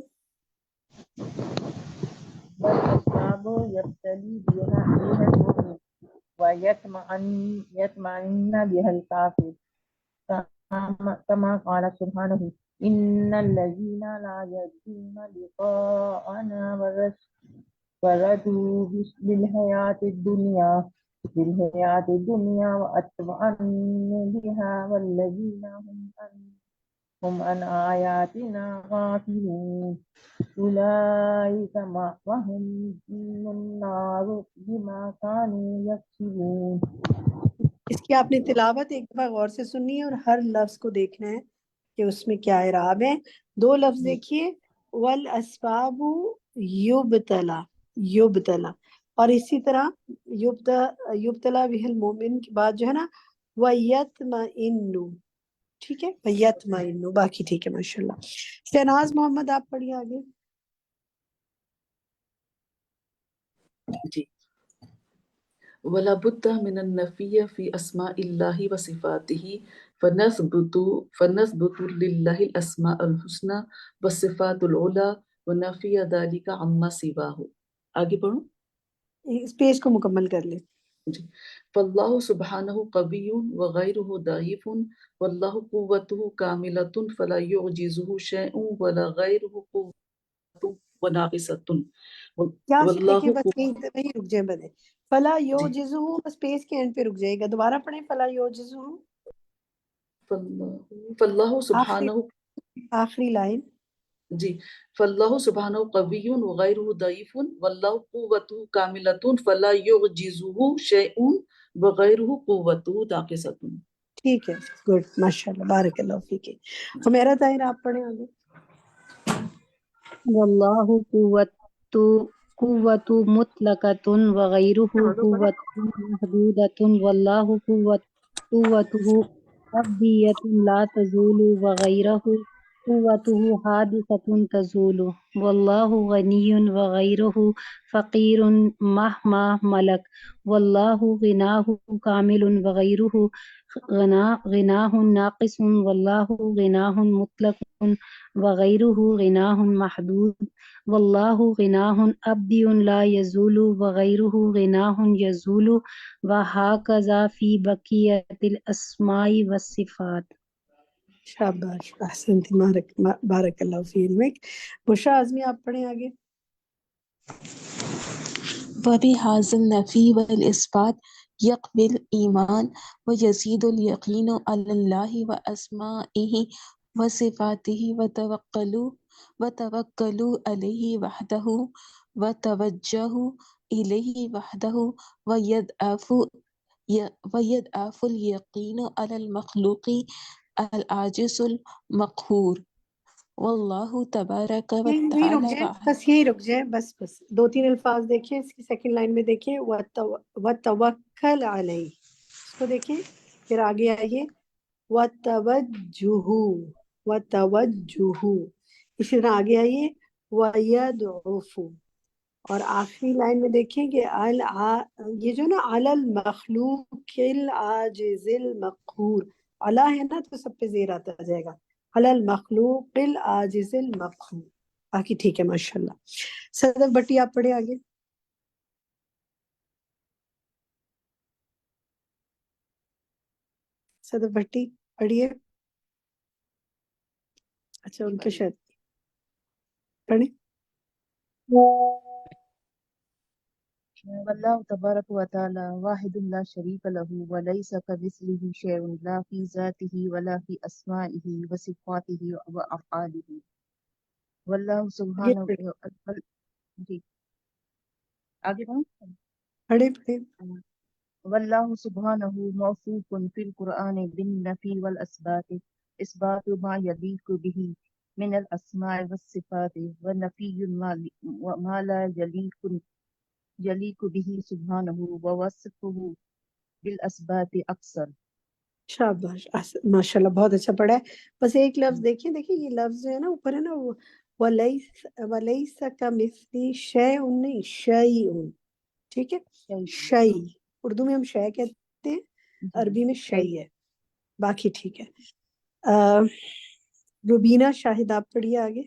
والأسباب يبتلي بها المؤمن ويطمئن بها الكافر كما قال سبحانه إن الذين لا يرجون لقاءنا ورضوا بالحياة الدنيا وأطمأنوا بها والذين هم عن آياتنا غافلون أولئك مأواهم النار بما كانوا يكسبون. اس کی آپ نے تلاوت ایک دفعہ غور سے سننی ہے اور ہر لفظ کو دیکھنا ہے کہ اس میں کیا اعراب ہے. 2 لفظ دیکھیے، والاسباب یبتلا، اور اسی طرح یبتلا بہ المومن کے بعد جو ہے نا ویطمئن، ٹھیک ہے، ویطمئن، باقی ٹھیک ہے ماشاءاللہ. شہناز محمد آپ پڑھیے آگے. جی. ولا بد من النفی فی اسماء اللہ و صفاتہ فنثبت للہ الاسماء الحسنى والصفات العلی ونفی ذلك عما سواه. آگے پڑھوں، اس پیج کو مکمل کر لیں. جی. فاللہ سبحانہ قوی وغیرہ ضعیف واللہ قوتہ کاملۃ فلا یعجزہ شیء ولا غیرہ قوت وناقصۃ کیا واللہ دیکھیں، بس یہیں رک جائیں بدے. فلا یعجزہ، بس پیج کے اینڈ پہ رک جائے گا. دوبارہ پڑھیں، فلا یعجزہ، فاللہ سبحانہ، آخری لائن. جی. فاللہ سبحانہ قوی وغیرہ ضعیف واللہ قوتہ کاملۃ فلا یعجزہ شیء وغیرہ قوتہ ناقصۃ. ٹھیک ہے، گڈ، ماشاءاللہ، بارک اللہ فیک. حمیرہ طاہر آپ پڑھیں آگے. واللہ قوت مطلقۃ وغیرہ قوت محدودۃ واللہ قوتہ قبضیۃ لا تزول وغیرہ قوته حادثة تزول والله غني وغيره فقير مهما ملك والله غناه كامل وغيره غناه ناقص والله غناه مطلق وغيره غناه محدود والله غناه أبدي لا يزول وغيره غناه يزول وهكذا في بقية الأسماء والصفات. شاباش احسنتی بارک اللہ فی علمک. بشرا اعظمی آپ پڑھیں آگے. وبهذا النفي والإثبات يقبل الإيمان ويزيد اليقين على الله وأسمائه وصفاته وتوكلوا عليه وحده وتوجهوا إليه وحده ويضعف اليقين على المخلوق العاجز المقهور والله تبارك یہی رک وتعالى جائیں، بس یہی رک جائیں، بس 2-3 الفاظ دیکھیں. اس کی سیکنڈ لائن میں دیکھیں وَتَوَكَّلْ عَلَيْهِ، اس کو دیکھیں. پھر آگے آئیے وَتَوَجُّهُ، اسی طرح آگے آئیے وَيَدْعُفُ. اور آخری لائن میں دیکھیں کہ یہ جو نا علی المخلوق العاجز المقہور، علی ہے نا تو سب پہ زیر آتا جائے گا، علی المخلوق العاجز المقہور. باقی ٹھیک ہے ماشاءاللہ. صدق بٹی آپ پڑھے آگے. صدق بٹی پڑھیے. اچھا ان کے شاید پڑھیں. والله تبارك وتعالى واحد لا شريك له وليس كمثله شيء لا في ذاته ولا في أسمائه وصفاته وأفعاله. والله سبحانه جی آگے پڑھے. والله سبحانه موصوف في القرآن بالنفي والإثبات إثبات ما يليق به من الأسماء والصفات ونفي ما لا يليق به سبحانه ووصفه بالأسباب أكثر. شاباش ماشاءاللہ بہت اچھا پڑھا ہے. بس ایک لفظ دیکھیں یہ لفظ جو ہے نا اوپر ہے نا وَلَيْسَ كَمِثْلِهِ شَيْءٌ نہیں شَيْءٌ، ٹھیک ہے. شَيْء اردو میں ہم شے کہتے ہیں، عربی میں شَيْء ہے. باقی ٹھیک ہے. روبینہ شاہد آپ پڑھیے آگے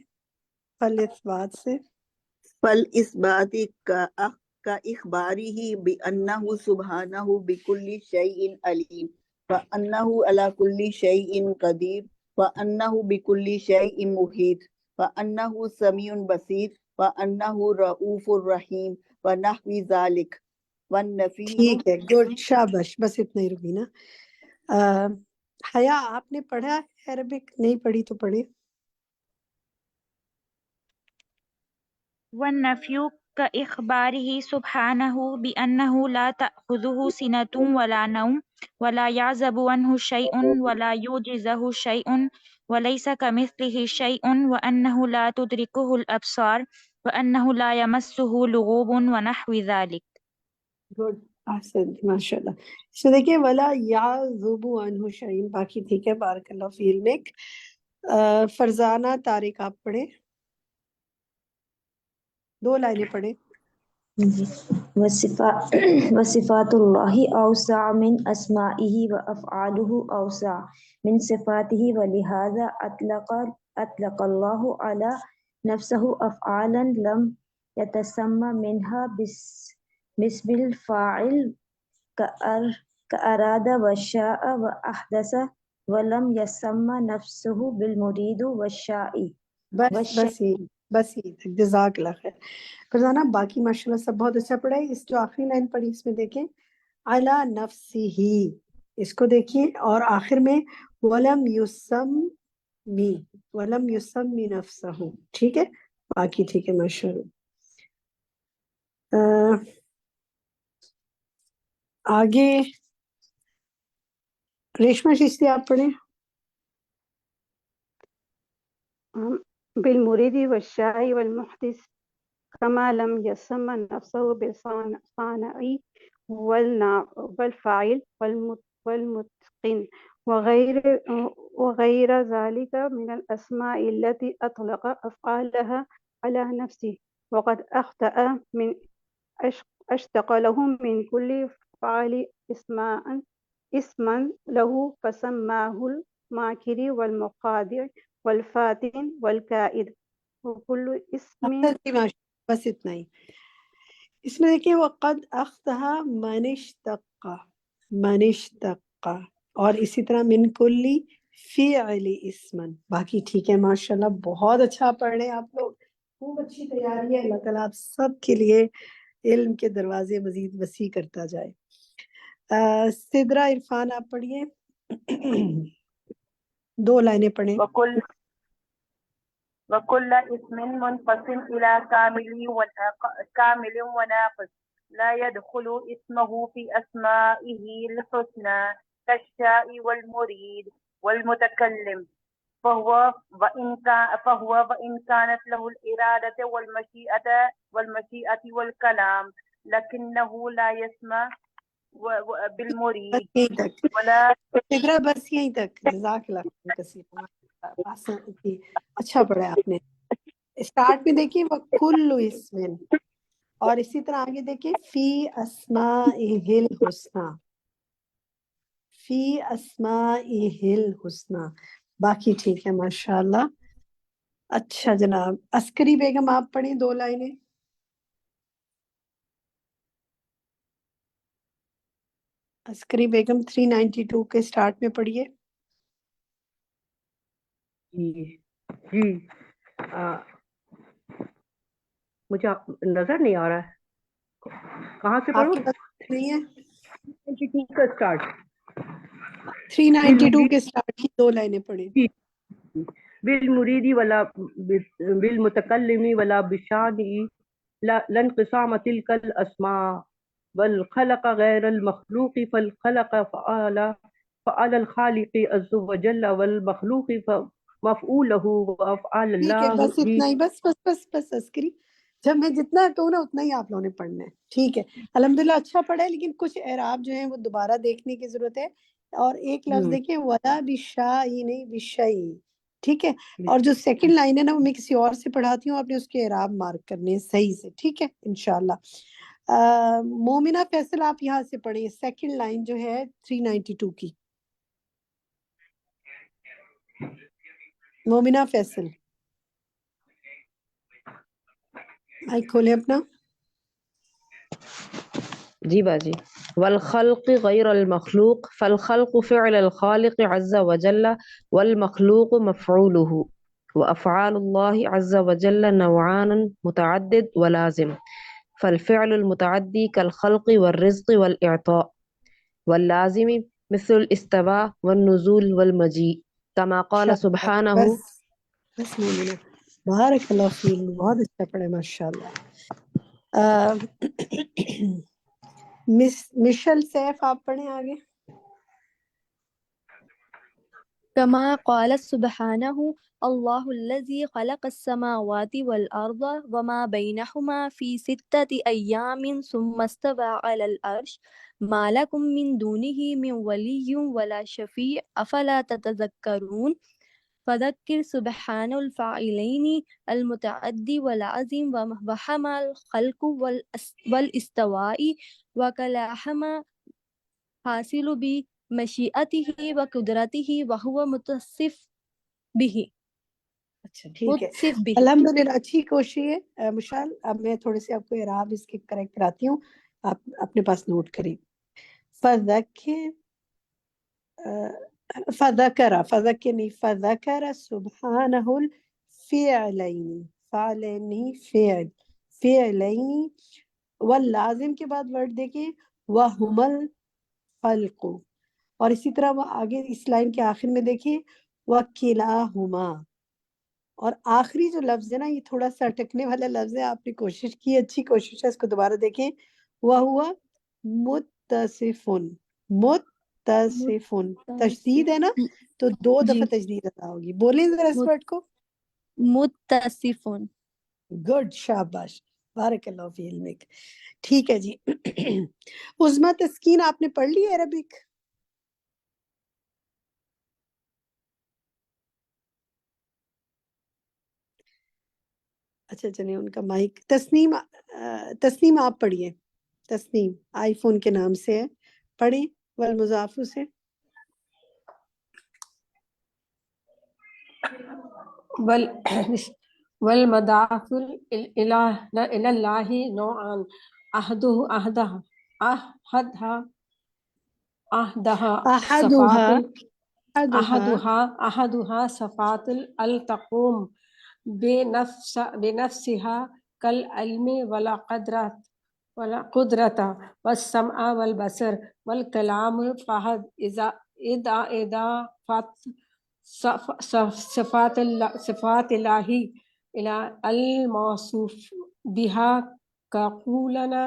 فالاثبات سے. فالاثبات كإخباره بأنه سبحانه بكل شيء عليم وأنه على كل شيء قدير وأنه بكل شيء محيط وأنه سميع بصير وأنه رؤوف رحيم ونحو ذلك والنفي. ٹھیک ہے گڈ شاباش. بس اتنا ہی روبینہ. حیا آپ نے پڑھا عربک؟ نہیں پڑھی تو پڑھے. والنفي كإخباره سبحانه بأنه لا تأخذه سنة ولا نوم ولا يعزب عنه شيء ولا يعجزه شيء وليس كمثله شيء وأنه لا تدركه الأبصار وأنه لا يمسه لغوب ونحو ذلك. گڈ احسن ماشاء اللہ. اس میں دیکھیں ولا یعزب عنہ شیء. باقی ٹھیک ہے بارک اللہ فی علمک. فرزانہ طارق آپ پڑھے، 2 لائنیں پڑھے. وصفات اللہ اوسع من اسمائه وافعاله اوسع من صفاته ولهذا اطلق اللہ على نفسه افعالا لم يتسمى منها باسم الفاعل كأراد وشاء وأحدث ولم يسمى نفسه بالمريد والشاء. بس جزاک اللہ خیر. فرزانہ باقی ماشاءاللہ سب بہت اچھا پڑھا ہے. اس جو آخری لائن پڑھی اس میں دیکھیں علی نفسہ، اس کو دیکھیں، اور آخر میں ولم یسمی نفسہ. ٹھیک ہے باقی ٹھیک ہے ماشاءاللہ. آگے ریشمہ چشتی آپ پڑھیں. بالمريد والشاء والمحدث كما لم يسمى نفسه بالصانع والفاعل والمتقن وغير ذلك من الأسماء التي أطلق أفعالها على نفسه وقد أخطأ من أشتق له من كل فعل اسما له فسماه الماكر والمخادع والفاتن والكائد وكل اسم جی ماشاء بس اتنا ہی. اس میں دیکھیے وقد اختہا من اشتق اور اسی طرح من کلی فعل اسمن. باقی ٹھیک ہے ماشاءاللہ بہت اچھا پڑھ رہے ہیں آپ لوگ, خوب اچھی تیاری ہے. اللہ تعالیٰ آپ سب کے لیے علم کے دروازے مزید وسیع کرتا جائے. سدرا عرفان آپ پڑھیے, 2 لائنیں پڑھیں. وكل اسم منقسم إلى كامل وناقص لا يدخل اسمه في أسمائه الحسنى كالشاء والمريد والمتكلم فهو وإن كانت له الإرادة والمشيئة والكلام لكنه لا يسمى بالمريد ولا. بس یہیں تک. جزاک اللہ کثیر, اچھا پڑھا آپ نے. اسٹارٹ میں دیکھیے وَكُلُّ اسم, اور اسی طرح آگے دیکھیے فی اسمائہ الحسنی, فی اسمائہ الحسنی. باقی ٹھیک ہے ماشاءاللہ. اچھا جناب, عسکری بیگم آپ پڑھیں 2 لائنیں. عسکری بیگم 392 کے سٹارٹ میں پڑھیے. جی مجھے نظر نہیں آ رہا ہے, کہاں سے پڑھوں؟ آپ کے پاس نہیں ہے؟ 392 کا سٹارٹ. 392 کے سٹارٹ کی 2 لائنیں پڑھیں. بالمرید ولا بالمتکلم ولا بشانی لانقسام تلك الاسماء والخلق غير المخلوق فالخلق فعل الخالق عز وجل والمخلوق مفعوله وافعال ٹھیک ہے الله. بس اتنا ہی, بس عسکری. جب میں جتنا کہوں نا اتنا ہی آپ لوگوں نے پڑھنا ہے. ٹھیک ہے الحمدللہ اچھا پڑھا ہے, لیکن کچھ اعراب جو ہیں وہ دوبارہ دیکھنے کی ضرورت ہے. اور ایک لفظ دیکھیں ولا بشائی نہیں بشئی, ٹھیک ہے. اور جو سیکنڈ لائن ہے نا وہ میں کسی اور سے پڑھاتی ہوں, آپ نے اس کے اعراب مارک کرنے ہیں صحیح سے, ٹھیک ہے انشاءاللہ. مومنہ فیصل آپ یہاں سے پڑھیں سیکنڈ لائن جو ہے 392 کی. مومنہ فیصل مائک کھولے اپنا. جی باجی. والخلق غير المخلوق فالخلق فعل الخالق عز وجل والمخلوق مفعوله وأفعال الله عز وجل نوعان متعدد ولازم فالفعل المتعدي كالخلق والرزق والإعطاء واللازم مثل الاستواء والنزول والمجيء كما قال سبحانه. بس مومنہ بارک اللہ فیک, بہت اچھا پڑھے ماشاءاللہ. مشل سیف آپ پڑھیں آگے. كما قال سبحانه الله الذي خلق السماوات والأرض وما بينهما في 6 أيام ثم استوى على العرش ما لكم من دونه من ولي ولا شفيع أفلا تتذكرون فذكر سبحان الفاعلين المتعدي والعظيم وحمى الخلق والاستواء وكلاهما حاصل بمشيئته وقدرته وهو متصف به. اچھا ٹھیک ہے الحمدللہ, اچھی کوشش ہے مشال. اب میں تھوڑے سے آپ کو اعراب اس کے کریکٹ کراتی ہوں, آپ اپنے پاس نوٹ کریں. فذکر سبحانہ الفعلین, فعلین واللازم کے بعد ورڈ دیکھیں وہم الخلق, اور اسی طرح وہ آگے اس لائن کے آخر میں دیکھیں وکلاہما. اور آخری جو لفظ ہے نا یہ تھوڑا سا اٹکنے والا لفظ ہے, آپ نے کوشش کی, اچھی کوشش ہے, اس کو دوبارہ دیکھیں. وَهُوَ متصفن, متصفن تشدید ہے نا تو 2 دفعہ تشدید ادا ہوگی. بولیں ذرا اس ورڈ کو. متصفن. گڈ, شاباش, بارک اللہ فی علمک. ٹھیک ہے جی. عظمیٰ تسکین آپ نے پڑھ لی ہے عربک؟ اچھا چلیں ان کا مائک تسنیم تسنیم آپ پڑھیے. تسنیم آئی فون کے نام سے ہے, پڑھیں والمضاف سے. والمضاف إلى الله نوعان أحدها صفات التقوم بنفسها كالعلم ولا قدرة والسمع والبصر والكلام فهد إذا صفات الله إلى الموصوف بها كقولنا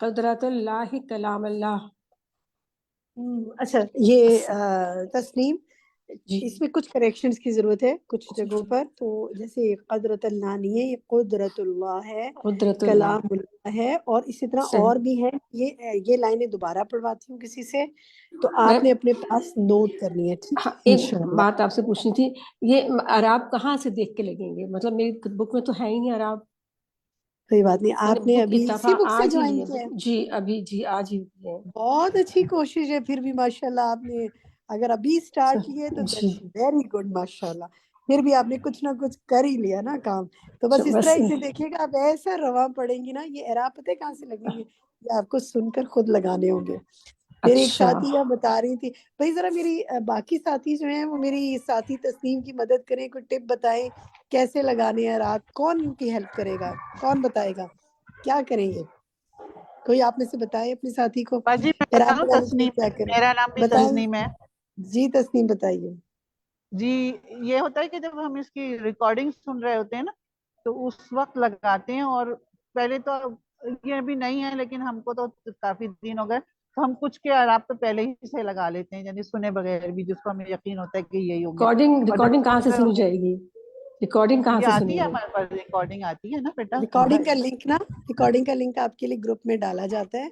قدرت اللہ کلام اللہ. اچھا یہ تسنیم اس میں کچھ کریکشنز کی ضرورت ہے کچھ جگہوں پر. تو جیسے قدرت اللہ نہیں ہے, یہ قدرت اللہ ہے, کلام اللہ ہے. اور اسی طرح اور بھی ہیں. یہ لائنیں دوبارہ پڑھواتی ہوں کسی سے, تو آپ نے اپنے پاس نوٹ کرنی ہے. ایک بات آپ سے پوچھنی تھی, یہ عراب کہاں سے دیکھ کے لگیں گے؟ مطلب میری بک میں تو ہے ہی نہیں عراب. کوئی بات نہیں, آپ نے ابھی اسی بک سے جوائن کیا ہے؟ جی ابھی, جی آج ہی. بہت اچھی کوشش ہے پھر بھی ماشاءاللہ. آپ نے اگر ابھی اسٹارٹ کیے تو ویری گڈ ماشاءاللہ. پھر بھی آپ نے کچھ نہ کچھ کر ہی لیا نا کام. تو بس اس طرح سے دیکھیے گا, آپ ایسا رواں پڑیں گی نا. یہ اعراب پتہ کہاں سے لگیں گے؟ یہ آپ کو سن کر خود لگانے ہوں گے. میری ایک ساتھی یہ بتا رہی تھی, بھائی ذرا میری باقی ساتھی جو ہیں وہ میری ساتھی تسنیم کی مدد کریں, کوئی ٹپ بتائیں کیسے لگانے ہیں اعراب. کون ان کی ہیلپ کرے گا, کون بتائے گا کیا کریں گے؟ کوئی آپ میں سے بتائے اپنے ساتھی کو اعراب لگانے کے لیے کیا کریں. میرا نام بھی تسنیم ہے. جی تسنیم بتائیے. جی یہ ہوتا ہے کہ جب ہم اس کی ریکارڈنگ سن رہے ہوتے ہیں نا, تو اس وقت لگاتے ہیں. اور پہلے تو یہ بھی نہیں ہے, لیکن ہم کو تو کافی دن ہو گئے, تو ہم کچھ کے اعراب تو پہلے ہی سے لگا لیتے ہیں, یعنی سنے بغیر بھی, جس کو ہمیں یقین ہوتا ہے کہ یہی ہوگا. ریکارڈنگ کہاں سے سنی جائے گی؟ ریکارڈنگ کہاں سے آتی ہے ہمارے پاس, ریکارڈنگ آتی ہے نا بیٹا. ریکارڈنگ کا لنک نا, ریکارڈنگ کا لنک آپ کے لیے گروپ میں ڈالا جاتا ہے,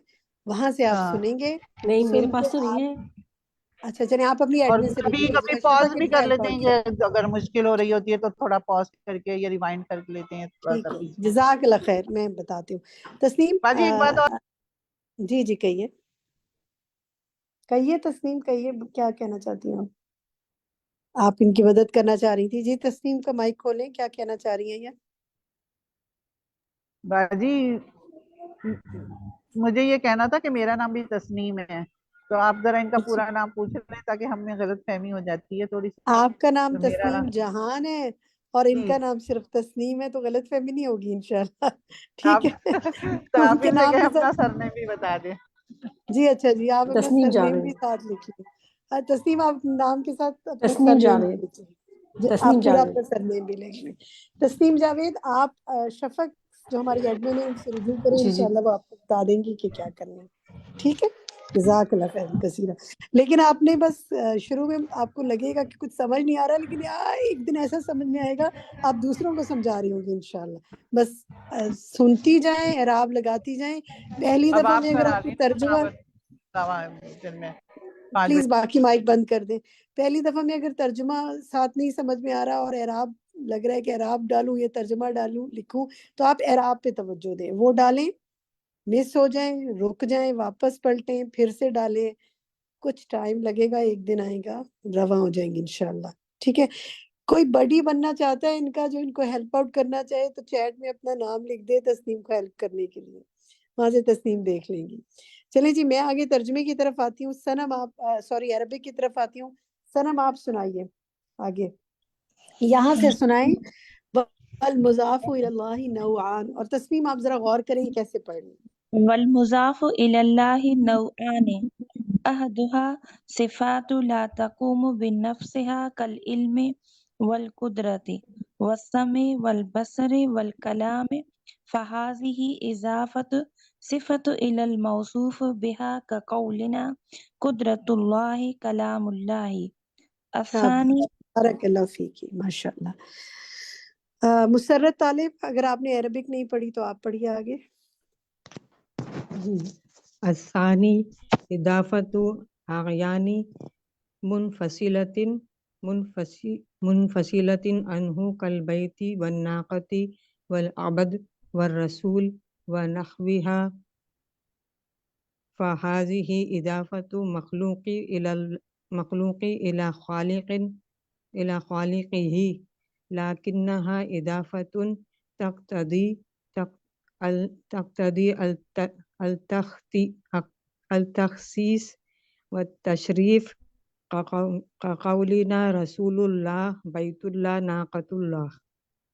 وہاں سے آپ سنیں گے. نہیں میرے پاس تو نہیں ہے. اچھا چلیں آپ اپنی اور ایڈمن سے کبھی کبھی پاز بھی کر لیتے ہیں, کہ اگر مشکل ہو رہی ہوتی ہے تو تھوڑا پاز کر کے یا ریوائنڈ کر لیتے ہیں. جزاک اللہ خیر. میں بتاتی ہوں تسنیم. باجی ایک بات اور. جی جی کہیے کہیے تسنیم, کہیے کیا کہنا چاہتی ہیں آپ ان کی مدد کرنا چاہ رہی تھی. جی تسنیم کا مائک کھولیں, کیا کہنا چاہ رہی ہیں یہ؟ باجی مجھے یہ کہنا تھا کہ میرا نام بھی تسنیم ہے, تو آپ ذرا ان کا پورا نام پوچھ لیں تاکہ ہم میں غلط فہمی ہو جاتی ہے تھوڑی سی. آپ کا نام تسنیم جہان ہے اور ان کا نام صرف تسنیم ہے, تو غلط فہمی نہیں ہوگی انشاءاللہ. ٹھیک ہے, تو آپ ان سے اپنا سرنیم بھی بتا دیں. جی اچھا جی, آپ اپنا سرنیم بھی ساتھ لکھیے. تسنیم آپ نام کے ساتھ اپنا سرنیم بھی لکھیے, آپ پورا اپنا سرنیم بھی لکھ لیں. تسنیم جاوید. آپ شفق جو ہماری ایڈمن ہے ان سے رجوع کریں, انشاءاللہ وہ آپ کو بتا دیں گی کہ کیا کرنا ہے. ٹھیک ہے, جزاک اللہ خیر کثیرا. لیکن آپ نے بس شروع میں آپ کو لگے گا کہ کچھ سمجھ نہیں آ رہا, لیکن ایک دن ایسا سمجھ میں آئے گا آپ دوسروں کو سمجھا رہی ہوں گی انشاءاللہ. بس سنتی جائیں, اعراب لگاتی جائیں. پہلی دفعہ میں اگر آپ کو ترجمہ, پلیز باقی مائک بند کر دیں. پہلی دفعہ میں اگر ترجمہ ساتھ نہیں سمجھ میں آ رہا اور اعراب لگ رہا ہے کہ اعراب ڈالوں یا ترجمہ ڈالوں لکھوں, تو آپ اعراب پہ توجہ دیں. وہ ڈالیں, مس ہو جائیں, رک جائیں, واپس پلٹیں, پھر سے ڈالیں. کچھ ٹائم لگے گا, ایک دن آئے گا, رواں ہو جائیں گے انشاءاللہ. ٹھیک ہے. کوئی بڈی بننا چاہتا ہے ان کا, جو ان کو ہیلپ آؤٹ کرنا چاہے, تو چیٹ میں اپنا نام لکھ دے تسنیم کو ہیلپ کرنے کے لیے, وہاں سے تسنیم دیکھ لیں گی. چلیں جی, میں آگے ترجمے کی طرف آتی ہوں. سنم آپ سوری عربک کی طرف آتی ہوں. سنم آپ سنائیے آگے, یہاں سے سنائیں. والمضاف الی اللہ نوعان. اور تسنیم آپ ذرا غور کریں کیسے پڑھیں. والمضاف الی اللہ نوعان احدها صفات لا تقوم بنفسها كالعلم والقدرة والسمع والبصر والكلام فهذه إضافة صفة إلى الموصوف بها كقولنا قدرة الله كلام الله. الثاني بارک اللہ فیکی, ماشاء اللہ. مسرت طالب, اگر آپ نے عربک نہیں پڑھی تو آپ پڑھیے آگے. جی. الثانی اضافت اعیانی منفصلۃ عنہ کالبیت والناقۃ والعبد والرسول ونحوها فهذه إضافة مخلوق إلى خالقه لكنها إضافة تقتضي التخصيص والتشريف كقولنا رسول الله بيت الله ناقة الله.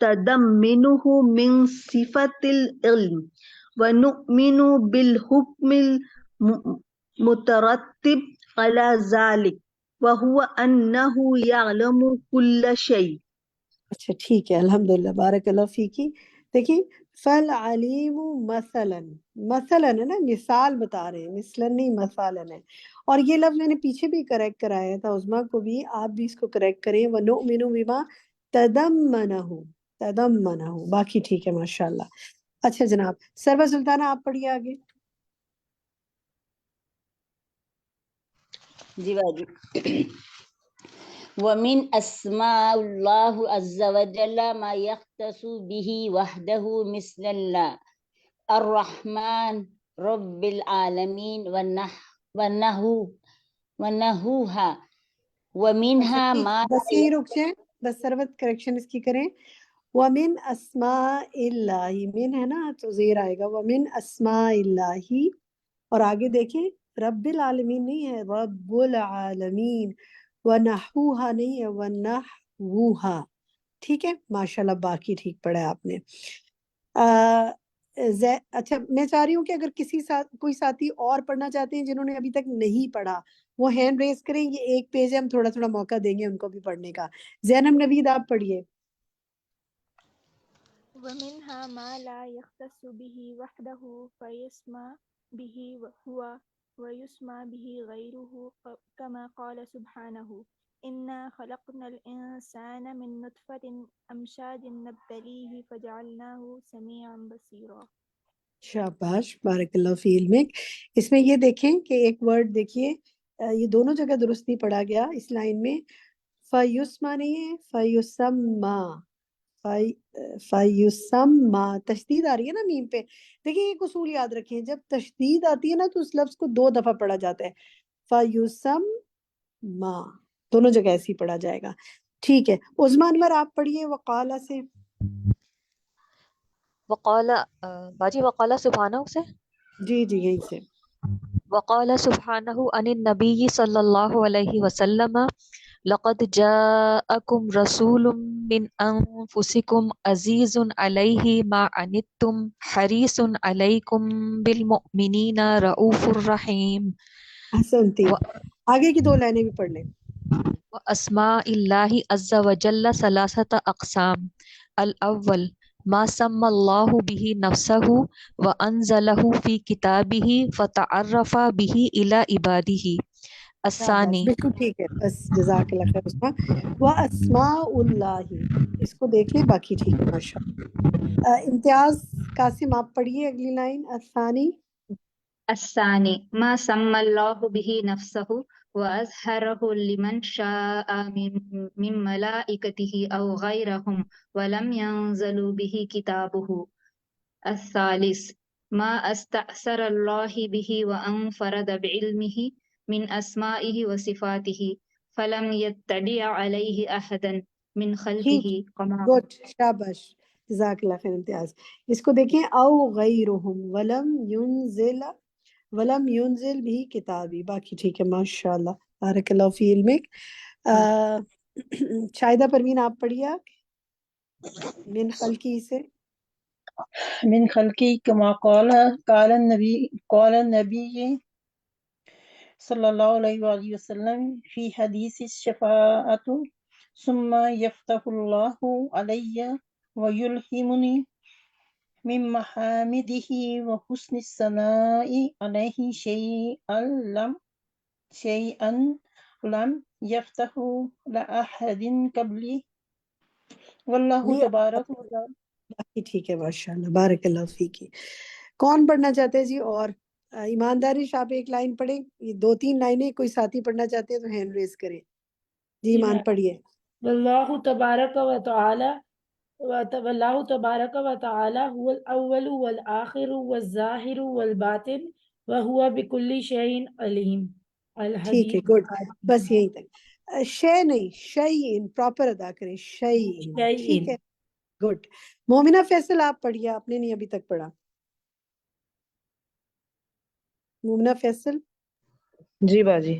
تضمنه من صفة العلم ونؤمن بالحكم المترتب على ذلك وهو أنه يعلم كل شيء. اچھا ٹھیک ہے، الحمدللہ، بارک اللہ فیکی. دیکھیں فالعلیم مثلا، مثلا ہے نا، مثال بتا رہے ہیں، مثلا نہیں مثلا ہے. اور یہ لفظ میں نے پیچھے بھی کریکٹ کرایا تھا، عظما کو بھی، آپ بھی اس کو کریکٹ کریں. وَنُؤْمِنُ بِمَا تَضَمَّنَهُ، تَضَمَّنَهُ، باقی ٹھیک ہے ماشاءاللہ. اچھا جناب، سرور سلطانہ آپ پڑھیے آگے. جی باجی. ومن اسماء اللہ عز وجل ما یختص به وحده مثل اللہ الرحمن رب العالمین ونحوها ومنها ما بس یہی رک جائیں، بس سروت کریکشن اس کی کریں. ومن اسماء اللہ، من ہے نا تو زیر آئے گا. ومن اسماء اللہ، اور آگے دیکھیں رب العالمین نہیں ہے، رب العالمین. ونحوها نہیں ہے، ونحوها. ٹھیک ہے ماشاءاللہ، باقی ٹھیک پڑھا آپ نے. اچھا میں چاہ رہی ہوں کہ اگر کوئی ساتھی اور پڑھنا چاہتے ہیں جنہوں نے ابھی تک نہیں پڑھا، وہ ہینڈ ریز کریں. یہ ایک پیج ہے، ہم تھوڑا تھوڑا موقع دیں گے ان کو بھی پڑھنے کا. زینب نوید آپ پڑھیے. ومنها ما لا يختص به وحده فيسمى به هو ويسمى به غيره كما قال سبحانه إنا خلقنا الإنسان من نطفة أمشاج نبتليه فجعلناه سميعا بصيرا. شاباش، بارک اللہ فی علمک. اس میں یہ دیکھیں کہ ایک ورڈ دیکھیے، یہ دونوں جگہ درست نہیں پڑھا گیا اس لائن میں. فیسما نہیں ہے، فیسما، فیسما. تشدید آ رہی ہے نا میم پہ. دیکھیں ایک اصول یاد رکھیں، جب تشدید آتی ہے نا تو اس لفظ کو 2 دفعہ پڑھا جاتا ہے. فیسما، دونوں جگہ ایسے ہی پڑھا جائے گا. ٹھیک ہے، عظما انور آپ پڑھیے وقالہ سے. وقال باجی وقال سبحانہ سے. جی جی یہیں سے. وقال سبحانہ عن النبی صلی اللہ علیہ وسلم لقد جاءکم رسول من انفسکم عزیز علیہ ما عنتم حریص علیکم بالمؤمنین رؤوف الرحیم. حسنتی، آگے کی 2 لائنیں بھی پڑھ لیں. اسماء اللہ عز وجل ثلاثۃ اقسام. الاول ما سمى اللہ به نفسه وانزله في كتابه فتعرف به الى عباده. الثانی، بالکل ٹھیک ہے، بس جزاک اللہ خیر. عثمان واسماء اللہ، اس کو دیکھ لیں، باقی ٹھیک ہے ماشاءاللہ. امتیاز قاسم آپ پڑھیے اگلی لائن. الثانی الثانی ما سمى الله به نفسه وأظهره لمن شاء من ملائكته أو غيرهم ولم ينزل به كتابه. الثالث ما استأثر الله به وأنفرد بعلمه من أسمائه وصفاته فلم يتبع عليه أحدا من خلقه كما. گڈ، شاباش، جزاک اللہ خیر. امتیاز اس کو دیکھیں. او غیرہم ولم ينزل بھی کتابی، باقی ٹھیک ہے ماشاءاللہ، بارک اللہ فی علمک. شاہدہ پروین آپ پڑھیے من خلقی سے. من خلقی کما قال النبی صلی اللہ علیہ وآلہ وسلم فی حدیث الشفاعۃ ثم یفتح اللہ علی ویلہمنی من محامدہ وحسن الثناء علیہ شیئا لم یفتح لأحد قبلی واللہ تبارک و تعالی. باقی ٹھیک ہے ماشاءاللہ، بارک اللہ فیکی. کون پڑھنا چاہتے ہیں جی؟ اور ایمانداری سے آپ ایک لائن پڑھیں. یہ 2-3 لائنیں کوئی ساتھی پڑھنا چاہتے ہیں تو ہینڈ ریز کریں. جی ایمان پڑھیے. واللہ تبارک و تعالی واللہ تبارک و تعالی هو الاول والآخر والظاہر والباطن وهو بكل شیء علیم. ٹھیک ہے، گڈ، بس یہیں تک. شے نہیں، شیئن پراپر ادا کریں، شیئن. ٹھیک ہے، گڈ. مومنہ فیصل آپ پڑھیے، آپ نے نہیں ابھی تک پڑھا. مومنہ فیصل. جی باجی.